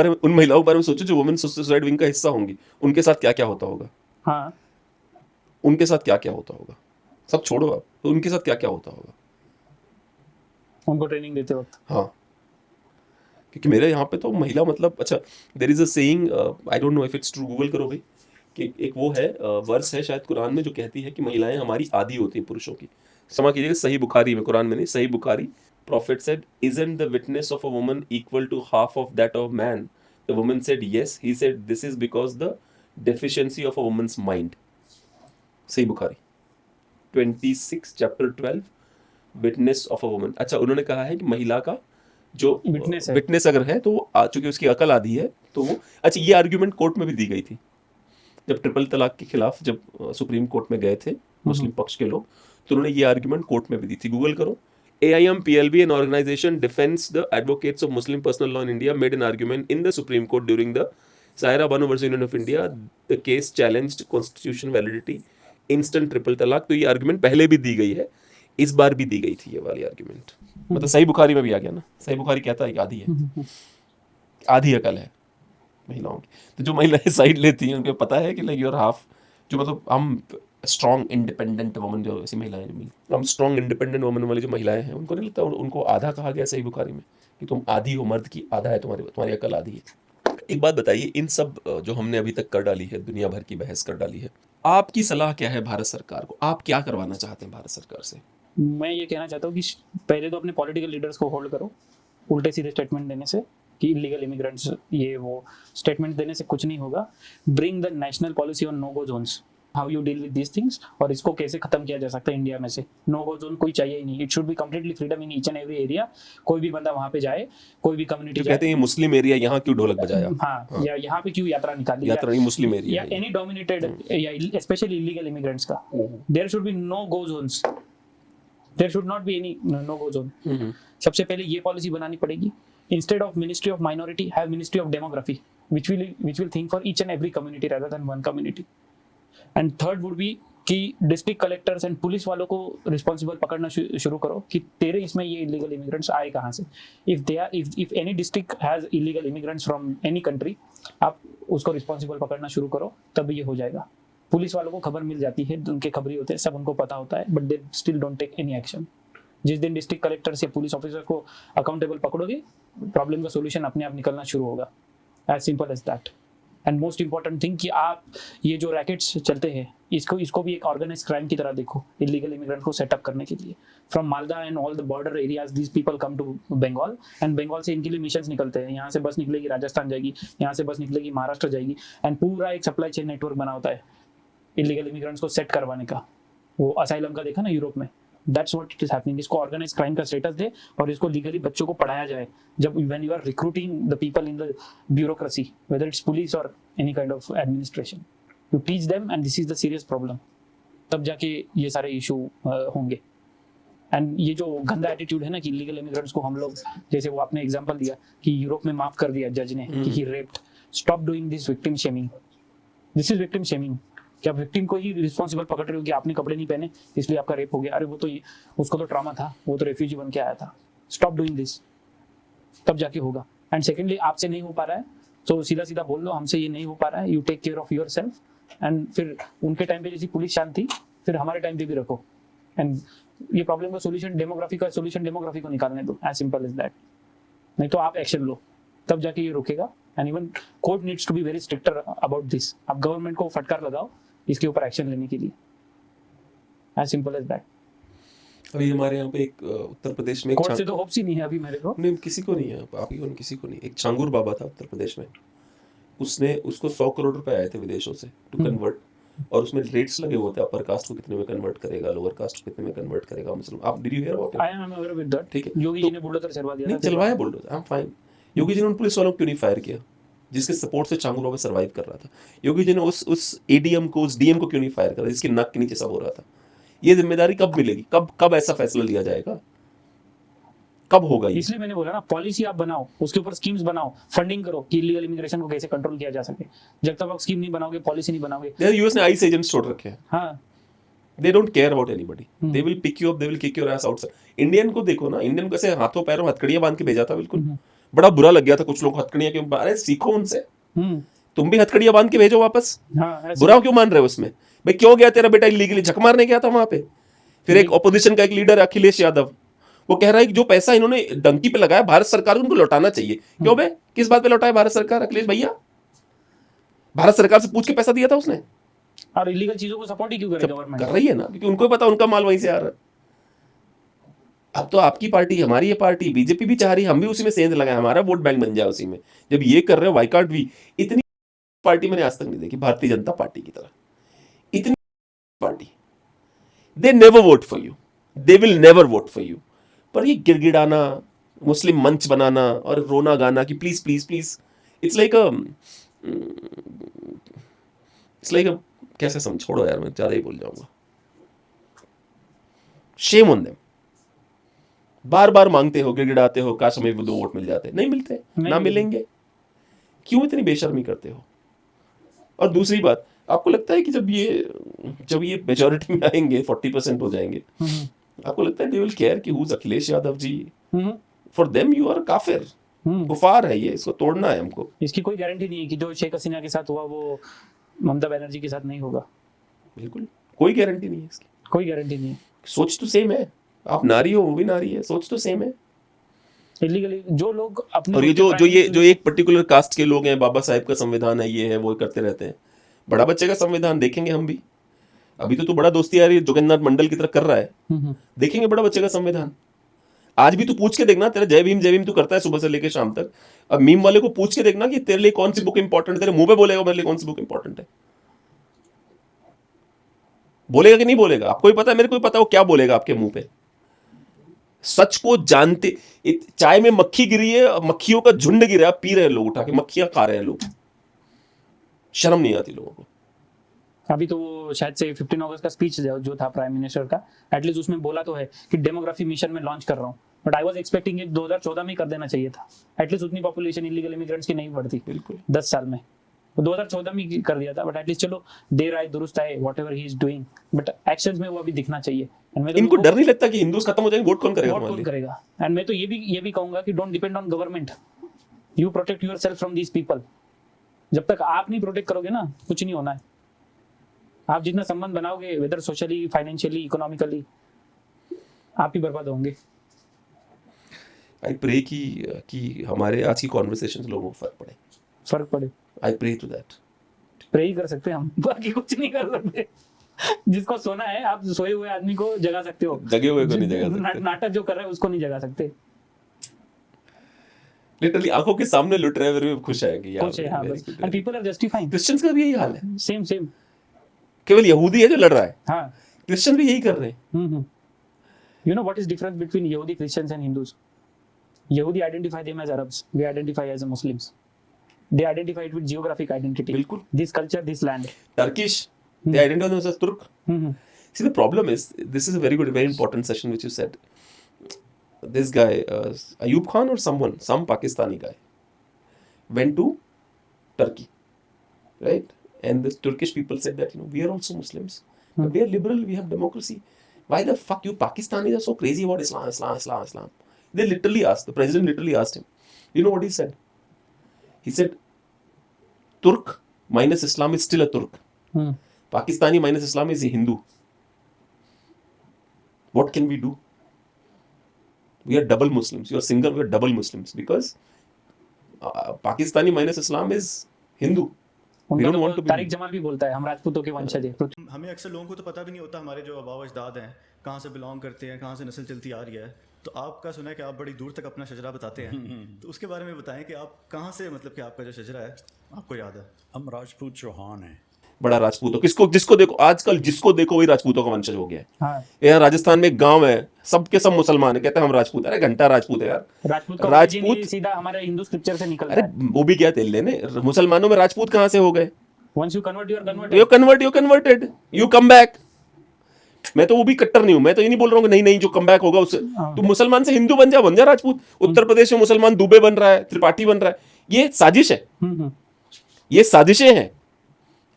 बारे में सोचो जो वुमेन सुसाइड विंग का हिस्सा होंगी, उनके साथ क्या क्या होता होगा। हाँ, उनके साथ क्या क्या होता होगा, सब छोड़ो आप, तो उनके साथ क्या क्या होता होगा उनको ट्रेनिंग देते वक्त। हाँ, क्योंकि मेरे यहाँ पे तो महिला मतलब, अच्छा there is a saying, I don't know if it's true, Google करो भाई, कि एक वो है वर्स है शायद कुरान में जो कहती है कि महिलाएं हमारी आधी होती हैं पुरुषों की। क्षमा कीजिएगा, सही बुखारी में, कुरान में नहीं, सही Bukhari. Prophet said, "Isn't the witness of a woman equal to half of that of man?" The woman said, "Yes." He said, "This is because the deficiency of a woman's mind." सही Bukhari 26 chapter 12 witness of a woman। अच्छा, उन्होंने कहा है कि महिला का जो witness अगर है तो चूंकि उसकी अकल आधी है तो वो, अच्छा ये आर्ग्यूमेंट कोर्ट में भी दी गई थी जब ट्रिपल तलाक के खिलाफ जब सुप्रीम कोर्ट में गए थे मुस्लिम पक्ष के लोग, तो उन्होंने ये आर्ग्यूमेंट कोर्ट में भी दी थी। गूगल करो। AIMPLB, an organization defends the advocates of Muslim personal law in India, made an argument in the Supreme Court during the Saira Banu versus Union of India. The case challenged constitutional validity, instant triple talaq। तो ये argument पहले भी दी गई है, इस बार भी दी गई थी ये वाली आर्ग्यूमेंट। मतलब सही बुखारी में भी आ गया ना। सही बुखारी कहता है आधी है, आधी अकल है महिलाओं की। तो जो महिलाएं साइड लेती हैं उनको पता है कि लाइक योर हाफ, जो मतलब हम स्ट्रॉन्ग इंडिपेंडेंट वुमन, जो ऐसी महिलाएं जो मिली, हम स्ट्रॉन्ग इंडिपेंडेंट वुमन वाली जो महिलाएं हैं, उनको नहीं लगता, उनको आधा कहा गया सही बुखारी में कि तुम आधी हो मर्द की, आधा है तुम्हारी अकल आधी है। एक बात बताइए, इन सब जो हमने अभी तक कर डाली है, दुनिया भर की बहस कर डाली है, आपकी सलाह क्या है भारत सरकार को? आप क्या करवाना चाहते हैं भारत सरकार से? मैं ये कहना चाहता हूँ कि पहले तो अपने पॉलिटिकल लीडर्स को होल्ड करो। उल्टे सीधे स्टेटमेंट देने से कि इलीगल इमिग्रेंट्स ये वो स्टेटमेंट देने से कुछ नहीं होगा। Bring the national policy on no go zones, how you deal with these things, और इसको कैसे खत्म किया जा सकता है इंडिया में से। नो गो जोन कोई चाहिए ही नहीं, it should be completely freedom in each and every area. कोई भी बंदा वहां पे जाए, कोई भी कम्युनिटी जाए। कहते हैं मुस्लिम एरिया, यहाँ क्यों ढोलक बजाया? हाँ, या यहाँ पे क्यों यात्रा निकाली, यात्रा नहीं, मुस्लिम एरिया या एनी डोमिनेटेड या स्पेशली इलीगल इमिग्रेंट्स का, there should be no go zones, there should not be any no go zone. सबसे पहले ये पॉलिसी बनानी पड़ेगी। Instead of Ministry of Minority, have Ministry of Demography, which will think for each and every community rather than one community. And third would be कि district collectors and police वालों को responsible पकड़ना शुरू करो कि तेरे इसमें ये इलीगल इमिग्रेंट्स आए कहाँ से। If any district has illegal immigrants from any country, आप उसको रिस्पॉन्सिबल पकड़ना शुरू करो, तब ये हो जाएगा। पुलिस वालों को खबर मिल जाती है, उनके खबरी होते हैं, सब उनको पता होता है, but they still don't take any action. जिस दिन डिस्ट्रिक्ट कलेक्टर या पुलिस ऑफिसर को अकाउंटेबल पकड़ोगे, प्रॉब्लम का सोल्यूशन अपने आप निकलना शुरू होगा। As simple as that. And most important thing कि आप ये जो रैकेट्स चलते हैं, इसको भी एक ऑर्गेनाइज क्राइम की तरह देखो, इलीगल इमिग्रेंट को सेटअप करने के लिए। From Malda and all the border areas these people come to Bengal, and Bengal से इनके लिए मिशंस निकलते हैं। यहाँ से बस निकलेगी राजस्थान जाएगी, यहाँ से बस निकलेगी महाराष्ट्र जाएगी, एंड पूरा एक सप्लाई चेन नेटवर्क बना होता है इलीगल इमिग्रेंट्स को सेट करवाने का। वो असाइलम का देखा ना यूरोप में, that's what it is happening. इसको ऑर्गेनाइज क्राइम का स्टेटस दे और इसको लीगली बच्चों को पढ़ाया जाए। जब when you are recruiting the people in the bureaucracy, whether it's police और any kind of administration, you teach them and this is the serious problem, तब जाके ये सारे इशू होंगे। एंड ये जो गंदा एटीट्यूड है ना कि इलीगल इमिग्रेंट्स को हम लोग, जैसे वो आपने एग्जांपल दिया कि यूरोप में माफ कर दिया जज ने कि he raped, stop doing this victim shaming. This is victim shaming. क्या विक्टिम को ही रिस्पॉन्सिबल पकड़ रहे हो कि आपने कपड़े नहीं पहने इसलिए आपका रेप हो गया? अरे वो तो उसको तो ट्रॉमा था, वो तो रेफ्यूजी बन के आया था. स्टॉप डूइंग दिस, तब जाके होगा. एंड सेकेंडली, आपसे नहीं हो पा रहा है तो सीधा सीधा बोल लो हमसे ये नहीं हो पा रहा है, you take care of yourself. And फिर उनके टाइम पे जैसी पुलिस शांत थी, फिर हमारे टाइम पे भी रखो. एंड ये प्रॉब्लम का सोल्यूशन डेमोग्राफी को निकालने दो. As simple as that. नहीं तो आप एक्शन लो, तब जाके ये रुकेगा. And even court needs to be very stricter about this. आप गवर्नमेंट को फटकार लगाओ इसके ऊपर एक्शन लेने के लिए. As simple as that. अभी हमारे यहाँ पे एक उत्तर प्रदेश में एक कोर्ट से तो होप्स ही नहीं है अभी मेरे को. नहीं, किसी को नहीं है, आप ही को नहीं, किसी को नहीं. एक छांगुर बाबा था उत्तर प्रदेश में, उसको 100 करोड़ रुपए आए थे विदेशों से टू कन्वर्ट, और उसमें रेट्स लगे हुए थे, अपर कास्ट को कितने में कन्वर्ट करेगा, लोअर कास्ट को कितने में कन्वर्ट करेगा. मुस्लिम, आप did you here about it? I am aware with that. ठीक है, योगी जी ने बुलडोजर चलवा दिया नहीं था. चलवाया bulldozer, I am fine. Yogi ji ने उन पुलिस वालों को क्यों नहीं फायर किया जिसके सपोर्ट से छांगुर बाबा सर्वाइव कर रहा था? योगी जी ने उस एडीएम को, उस डीएम को क्यों नहीं फायर करा जिसके नाक के नीचे सब हो रहा था? ये जिम्मेदारी कब मिलेगी? कब ऐसा फैसला लिया जाएगा? कब होगा ये? इसलिए मैंने बोला ना, पॉलिसी आप बनाओ, उसके ऊपर स्कीम्स बनाओ, फंडिंग करो कि इलीगल इमिग्रेशन को कैसे कंट्रोल किया जा सके. जब तक आप स्कीम नहीं बनाओगे, पॉलिसी नहीं बनाओगे. यूएस ने आईस एजेंट्स छोड़ रखे हैं. हाँ, they don't care about anybody. They will pick you up, they will kick your ass outside. Indian को देखो ना, इंडियन को ऐसे हाथों पैरों हथकड़ियां बांध के भेजा था. बिल्कुल बड़ा बुरा लग गया था कुछ लोग हथकड़ियां क्यों. अरे सीखो उनसे, तुम भी हथकड़ियां बांध के भेजो वापस. हाँ, ऐसे. बुरा क्यों मान रहे हो उसमें? भाई क्यों गया तेरा बेटा इलीगली झक मारने गया था वहां पे? फिर एक ऑपोजिशन का एक लीडर है अखिलेश यादव, वो कह रहा है कि जो पैसा इन्होंने डंकी पे लगाया भारत सरकार उनको लौटाना चाहिए. क्यों बे, किस बात पे लौटाया भारत सरकार? अखिलेश भैया, भारत सरकार से पूछ के पैसा दिया था उसने. और इलीगल चीजों को सपोर्ट ही क्यों करे गवर्नमेंट? कर रही है ना, क्योंकि उनको पता उनका माल वहीं से आ रहा है. अब तो आपकी पार्टी, हमारी ये पार्टी, बीजेपी भी चाह रही है हम भी उसी में सेंध लगाए, हमारा वोट बैंक बन जाए उसी में. जब ये कर रहे हो, वाई कार्ड भी. इतनी पार्टी मैंने आज तक नहीं देखी भारतीय जनता पार्टी की तरह. इतनी party, they never vote for you, they will never vote for you. पर ये गिड़गिड़ाना, मुस्लिम मंच बनाना और रोना गाना कि please please please, it's like कैसे छोड़ो यार, मैं ज्यादा ही बोल जाऊंगा. Shame on them. बार बार मांगते हो, गिड़गिड़ाते हो, काश हमें 2 वोट मिल जाते. नहीं मिलते, ना मिलेंगे. क्यों इतनी बेशर्मी करते हो? और दूसरी बात, आपको लगता है कि जब ये मेजॉरिटी में आएंगे, 40% हो जाएंगे, आपको लगता है दे विल केयर कि who is Akhilesh Yadav ji? For them you are काफिर, कुफार है ये, इसको तोड़ना है हमको. इसकी कोई गारंटी नहीं है कि जो शेख हसीना के साथ हुआ वो ममता बनर्जी के साथ नहीं होगा. बिल्कुल कोई गारंटी नहीं है इसकी. कोई गारंटी नहीं है. सोच तो सेम है, आप नारी हो, वो भी नारी है, सोच तो सेम है. इलीगली जो लोग अपने, और ये जो एक पर्टिकुलर कास्ट के लोग हैं, बाबा साहेब का संविधान है, ये है वो करते रहते हैं. बड़ा बच्चे का संविधान देखेंगे हम भी. अभी तो तू बड़ा दोस्ती यार जोगेंद्रनाथ मंडल की तरह कर रहा है. देखेंगे बड़ा बच्चे का संविधान. आज भी तू पूछ के देखना, तेरा जय भीम तू करता है सुबह से लेकर शाम तक. अब मीम वाले को पूछ के देखना कि तेरे लिए कौन सी बुक इंपॉर्टेंट है, तेरे मुंह पे बोलेगा मेरे लिए कौन सी बुक इंपॉर्टेंट है. बोलेगा कि नहीं बोलेगा? आपको भी पता है, मेरे को भी पता है वो क्या बोलेगा आपके मुंह पे. सच को जानते, चाय में मक्खी गिरी है, मक्खियों का झुंड गिरा, पी रहे हैं लोग उठा के, मक्खियां खा रहे हैं लोग. शर्म नहीं आती लोगों को. अभी तो वो शायद से 15 अगस्त का स्पीच जो था प्राइम मिनिस्टर का, एटलीस्ट उसमें बोला तो है कि डेमोग्राफी मिशन में लॉन्च कर रहा हूँ. बट आई वाज एक्सपेक्टिंग कि 2014 में ही कर देना चाहिए था. एटलीस्ट उतनी पॉपुलेशन इलीगल इमिग्रेंट्स की नहीं बढ़ती. बिल्कुल 10 साल में. 2014 में कर दिया था. बट एटलीस्ट चलो, देर आए दुरुस्त आए, whatever he is doing, but actions में वो अभी दिखना चाहिए. इनको डर नहीं लगता कि हिंदूज खत्म हो जाएंगे, वोट कौन करेगा? वोट कौन करेगा? एंड मैं तो ये भी कहूंगा कि don't depend on government, you protect yourself from these people. जब तक आप नहीं प्रोटेक्ट करोगे ना, कुछ नहीं होना है. आप जितना संबंध बनाओगे, वेदर सोशली, फाइनेंशियली, इकोनॉमिकली, आप ही बर्बाद होंगे. आई प्रे कि हमारे आज की कॉन्वर्सेशन लोगों को फर्क पड़े. I pray to that. Pray ही कर सकते हैं हम, बाकी कुछ नहीं कर सकते. जिसको सोना है, आप सोए हुए आदमी को जगा सकते हो, जगे हुए को नहीं जगा सकते. नाटक जो कर रहा है उसको नहीं जगा सकते. लिटरली आंखों के सामने लुट रहे हैं, खुश है कि यार कुछ है. हाँ, बस. And people are justifying. Christians का भी यही हाल है. सेम. केवल यहूदी है जो लड़ रहा है. हाँ, क्रिश्चियन भी यही कर रहे हैं. You know what is difference between Yehudi Christians and Hindus? Yehudi identify them as Arabs. We identify as Muslims. They identify it with geographic identity. बिल्कुल. This culture, this land. Turkish, they identify themselves as तुर्क. See, the problem is, this is a very good, very important session which you said. This guy, Ayub Khan or someone, some Pakistani guy, went to Turkey, right? And the Turkish people said that, we are also Muslims. But we are liberal, we have democracy. Why the fuck you Pakistanis are so crazy about Islam, Islam, Islam, Islam? They literally asked, the president literally asked him. You know what he said? He said, Turk minus Islam is still a Turk. Pakistani minus Islam is a Hindu. What can we do? We are double Muslims. You are single, we are double Muslims. Because Pakistani minus Islam is Hindu. We don't want to be. Tariq Jamal भी बोलता है हम राजपूतों के वंशज हैं। हमें अक्सर लोगों को तो पता भी नहीं होता हमारे जो आबाव अजदाद हैं कहाँ से बिलोंग करते हैं, कहाँ से नस्ल चलती आ रही है। तो आपका सुना है कि आप बड़ी दूर तक अपना शजरा बताते हैं, तो उसके बारे में बताएं कि आप कहाँ से, मतलब कि आपका जो शजरा है आपको याद है। हम राजपूत चौहान हैं। बड़ा राजपूत हो, जिसको देखो आजकल, जिसको देखो वही राजपूतों का वंशज हो गया है। हाँ। यहाँ राजस्थान में एक गांव है, सबके सब मुसलमान है, कहते हैं हम राजपूत। अरे घंटा राजपूत है यार। राजपूत का राजपूत origin ही सीधा हमारे हिंदू स्क्रिप्चर से निकलता अरे है। वो भी क्या तेल लेने, मुसलमानों में राजपूत कहाँ से हो गए? Once you convert, you are converted. You converted, you come back. मैं तो वो भी कट्टर नहीं हूं, मैं तो ये नहीं बोल रहा हूँ कि नहीं जो कम बैक होगा उससे तू मुसलमान से हिंदू बन जा राजपूत। उत्तर प्रदेश में मुसलमान दुबे बन रहा है, त्रिपाठी बन रहा है। ये साजिश है, ये साजिशें हैं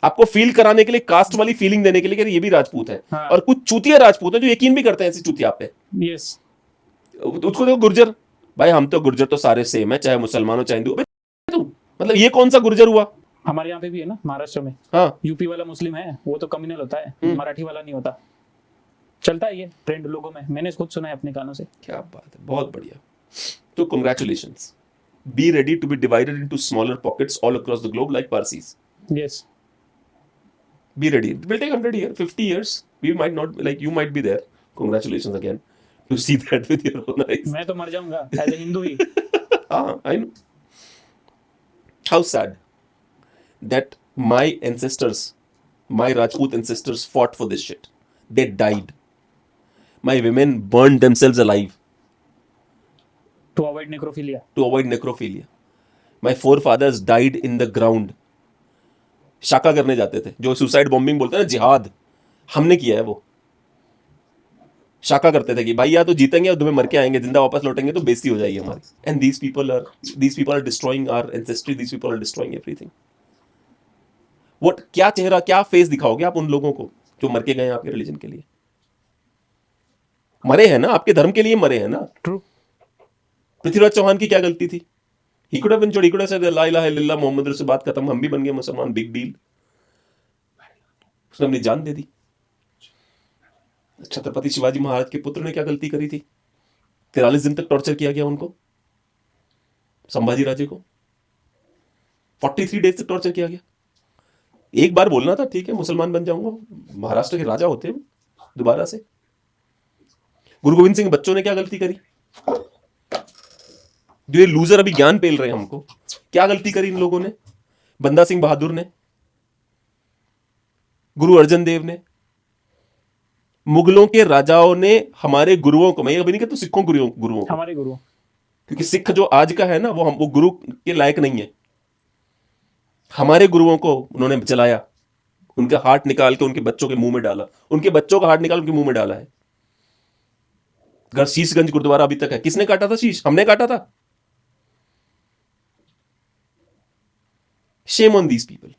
आपको फील कराने के लिए, कास्ट वाली फीलिंग देने के लिए कि ये भी राजपूत है। हाँ। और कुछ चूतिया राजपूत है जो यकीन भी करते हैं ऐसी चूतिया पे। Yes. उसको देखो गुर्जर, भाई हम तो गुर्जर तो सारे सेम है, चाहे मुसलमान हो चाहे हिंदू। मतलब ये कौन सा गुर्जर हुआ? हमारे यहाँ पे भी है ना, महाराष्ट्र में। हाँ, यूपी वाला मुस्लिम है, वो तो कम्युनल होता है, मराठी वाला नहीं होता। चलता है ये ट्रेंड लोगों में, मैंने खुद सुना है अपने कानों से। क्या बात है, बहुत बढ़िया। तो congratulations, be ready to be divided into smaller pockets all across the globe like Parsis. Yes. Be ready. It will take 100 years, 50 years. We might not, like you might be there. Congratulations again to see that with your own eyes. मैं तो मर जाऊंगा as a Hindu ही। I know. How sad that my ancestors, my Rajput ancestors fought for this shit. They died. My women burned themselves alive To avoid necrophilia. to avoid necrophilia. My forefathers died in the ground. शाका करने जाते थे, जो suicide bombing बोलते हैं ना, जिहाद, हमने किया है वो। शाका करते थे कि भाई या तो जीतेंगे और तुम्हें मर के आएंगे, जिंदा वापस लौटेंगे तो बेइज्जती हो जाएगी हमारी। And these people are destroying our ancestry, these people are destroying everything. What, क्या चेहरा, क्या फेस दिखाओगे आप उन लोगों को जो मर के गए हैं आपके रिलीजन के लिए? मरे हैं ना, आपके धर्म के लिए मरे हैं ना। True. पृथ्वीराज चौहान की क्या गलती थी? He could have been, he could have said ला इलाहा इल्लल्लाह मोहम्मद रसूल, बात खत्म, हम भी बन गए मुसलमान, बिग डील। उसने अपनी जान दे दी। छत्रपति शिवाजी महाराज के पुत्र ने क्या गलती करी थी? 43 दिन तक टॉर्चर किया गया उनको, संभाजी राजे को 43 डेज तक टॉर्चर किया गया। एक बार बोलना था ठीक है मुसलमान बन जाऊंगा, महाराष्ट्र के राजा होते हैं दोबारा से। गुरु गोविंद सिंह बच्चों ने क्या गलती करी? जो ये लूजर अभी ज्ञान पेल रहे हैं हमको, क्या गलती करी इन लोगों ने? बंदा सिंह बहादुर ने, गुरु अर्जन देव ने, मुगलों के राजाओं ने हमारे गुरुओं को, मैं ये अभी नहीं कहता सिखों गुरुओं को, हमारे गुरु, क्योंकि सिख जो आज का है ना वो गुरु के लायक नहीं है। हमारे गुरुओं को उन्होंने जलाया, उनका हार्ट निकाल के उनके बच्चों के मुंह में डाला, उनके बच्चों का हार्ट निकाल उनके मुंह में डाला है। अगर शीशगंज गुरुद्वारा अभी तक है, किसने काटा था शीश? हमने काटा था। Shame on these people.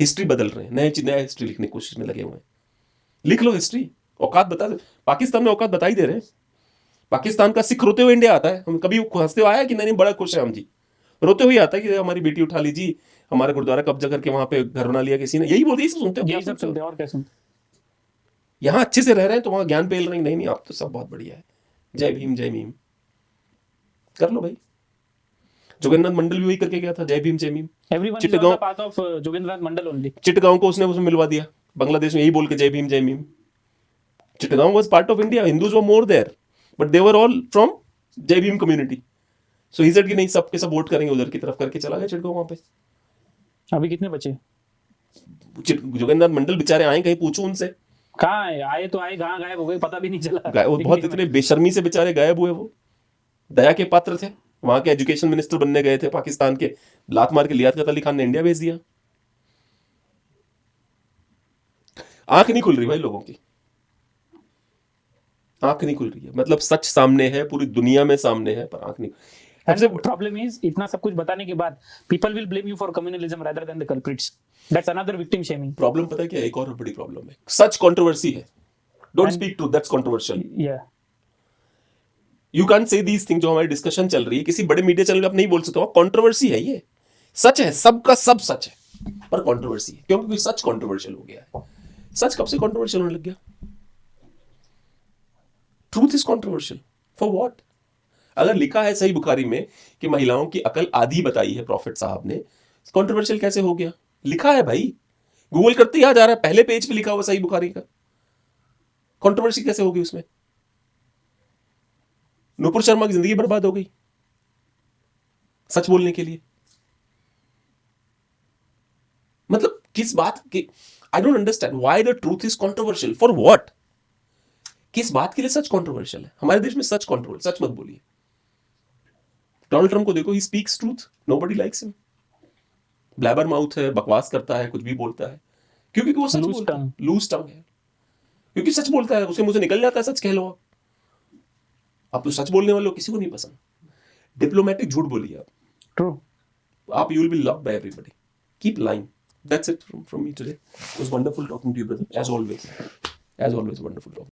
History बदल रहे हैं, नया हिस्ट्री लिखने की कोशिश में लगे हुए हैं। लिख लो हिस्ट्री, औकात बता दे। पाकिस्तान में औकात बता ही दे रहे हैं। पाकिस्तान का सिख रोते हुए इंडिया आता है, हम कभी हंसते हुए आया कि नहीं बड़ा खुश है हम जी, रोते हुए आता है कि हमारी बेटी उठा लीजिए, हमारा गुरुद्वारा कब्जा करके वहां पे घर बना लिया किसी ने, यही बोलते, यही सुनते यही सब सुनते हैं और क्या सुनते। यहाँ अच्छे से रह रहे हैं तो वहां ज्ञान पेल रहे हैं। नहीं आप तो सब बहुत बढ़िया है, जय भीम जय भीम कर लो भाई। जोगेंद्रनाथ मंडल भी वही करके गया था, जय Bhim Jai Bhim. Everyone is on the path of Jogendranath Mandal only. Chittagong को उसने मिलवा दिया, बांग्लादेश में यही बोल के Jai Bhim Jai Bhim. Chittagong was part of India, Hindus were more there but they were all from Jai Bhim community. So he said कि नहीं सबके सब वोट करेंगे उधर की तरफ, करके चला गया चिटगांव वहां पे। अभी कितने बचे? जोगेंद्रनाथ मंडल बेचारे आए, कहीं पूछो उनसे कहाँ आए? आए तो आए, कहाँ गायब हो गए पता भी नहीं चला। वो बहुत इतने बेशर्मी से बेचारे गायब हुए। वो दया के पात्र थे, वहां के एजुकेशन मिनिस्टर बनने गए थे पाकिस्तान के, लात मार के लियाकत अली खान ने इंडिया भेज दिया। आंख नहीं खुल रही भाई लोगों की, आंख नहीं खुल रही है। मतलब सच सामने है, पूरी दुनिया में सामने है, पर आंख नहीं। And the problem is, इतना सब कुछ बताने के बाद people will blame you for communalism rather than the culprits. That's another victim shaming. Problem पता है क्या, एक और बड़ी प्रॉब्लम है, सच कंट्रोवर्सी है। Don't speak truth, that's controversial. Yeah. You can say these thing, जो हमारी डिस्कशन चल रही है किसी बड़े मीडिया चैनल पे आप नहीं बोल सकते हो, कंट्रोवर्सी है ये। सच है, सबका सब सच है, पर कंट्रोवर्सी है क्योंकि कोई सच कंट्रोवर्शियल हो गया है। सच कब से कंट्रोवर्शियल होने लग गया? Truth is controversial for what? अगर लिखा है सही बुखारी में कि महिलाओं की अकल आधी बताई है प्रॉफिट साहब ने, कंट्रोवर्शियल कैसे हो गया? लिखा है भाई, गूगल करते ही आ जा रहा है, पहले पेज पे लिखा हुआ सही बुखारी का, कंट्रोवर्सी कैसे होगी उसमें? नुपुर शर्मा की जिंदगी बर्बाद हो गई सच बोलने के लिए। मतलब किस बात की, I don't understand why the truth is controversial, for what? किस बात के लिए सच कंट्रोवर्शियल है? हमारे देश में सच कंट्रोवर्शियल, सच मत बोलिए। डोनाल्ड ट्रंप को देखो, he speaks truth, nobody likes him, blabber mouth है, बकवास करता है, कुछ भी बोलता है, क्योंकि वो सच बोलता है, लूज टंग है, क्योंकि सच बोलता है, उसके मुंह से निकल जाता है सच, कह लो आप तो सच बोलने वाले किसी को नहीं पसंद। डिप्लोमेटिक झूठ बोलिए आप, True. आप you will be loved by everybody, keep lying. That's it from me today. It was wonderful talking to you brother, as always wonderful talking.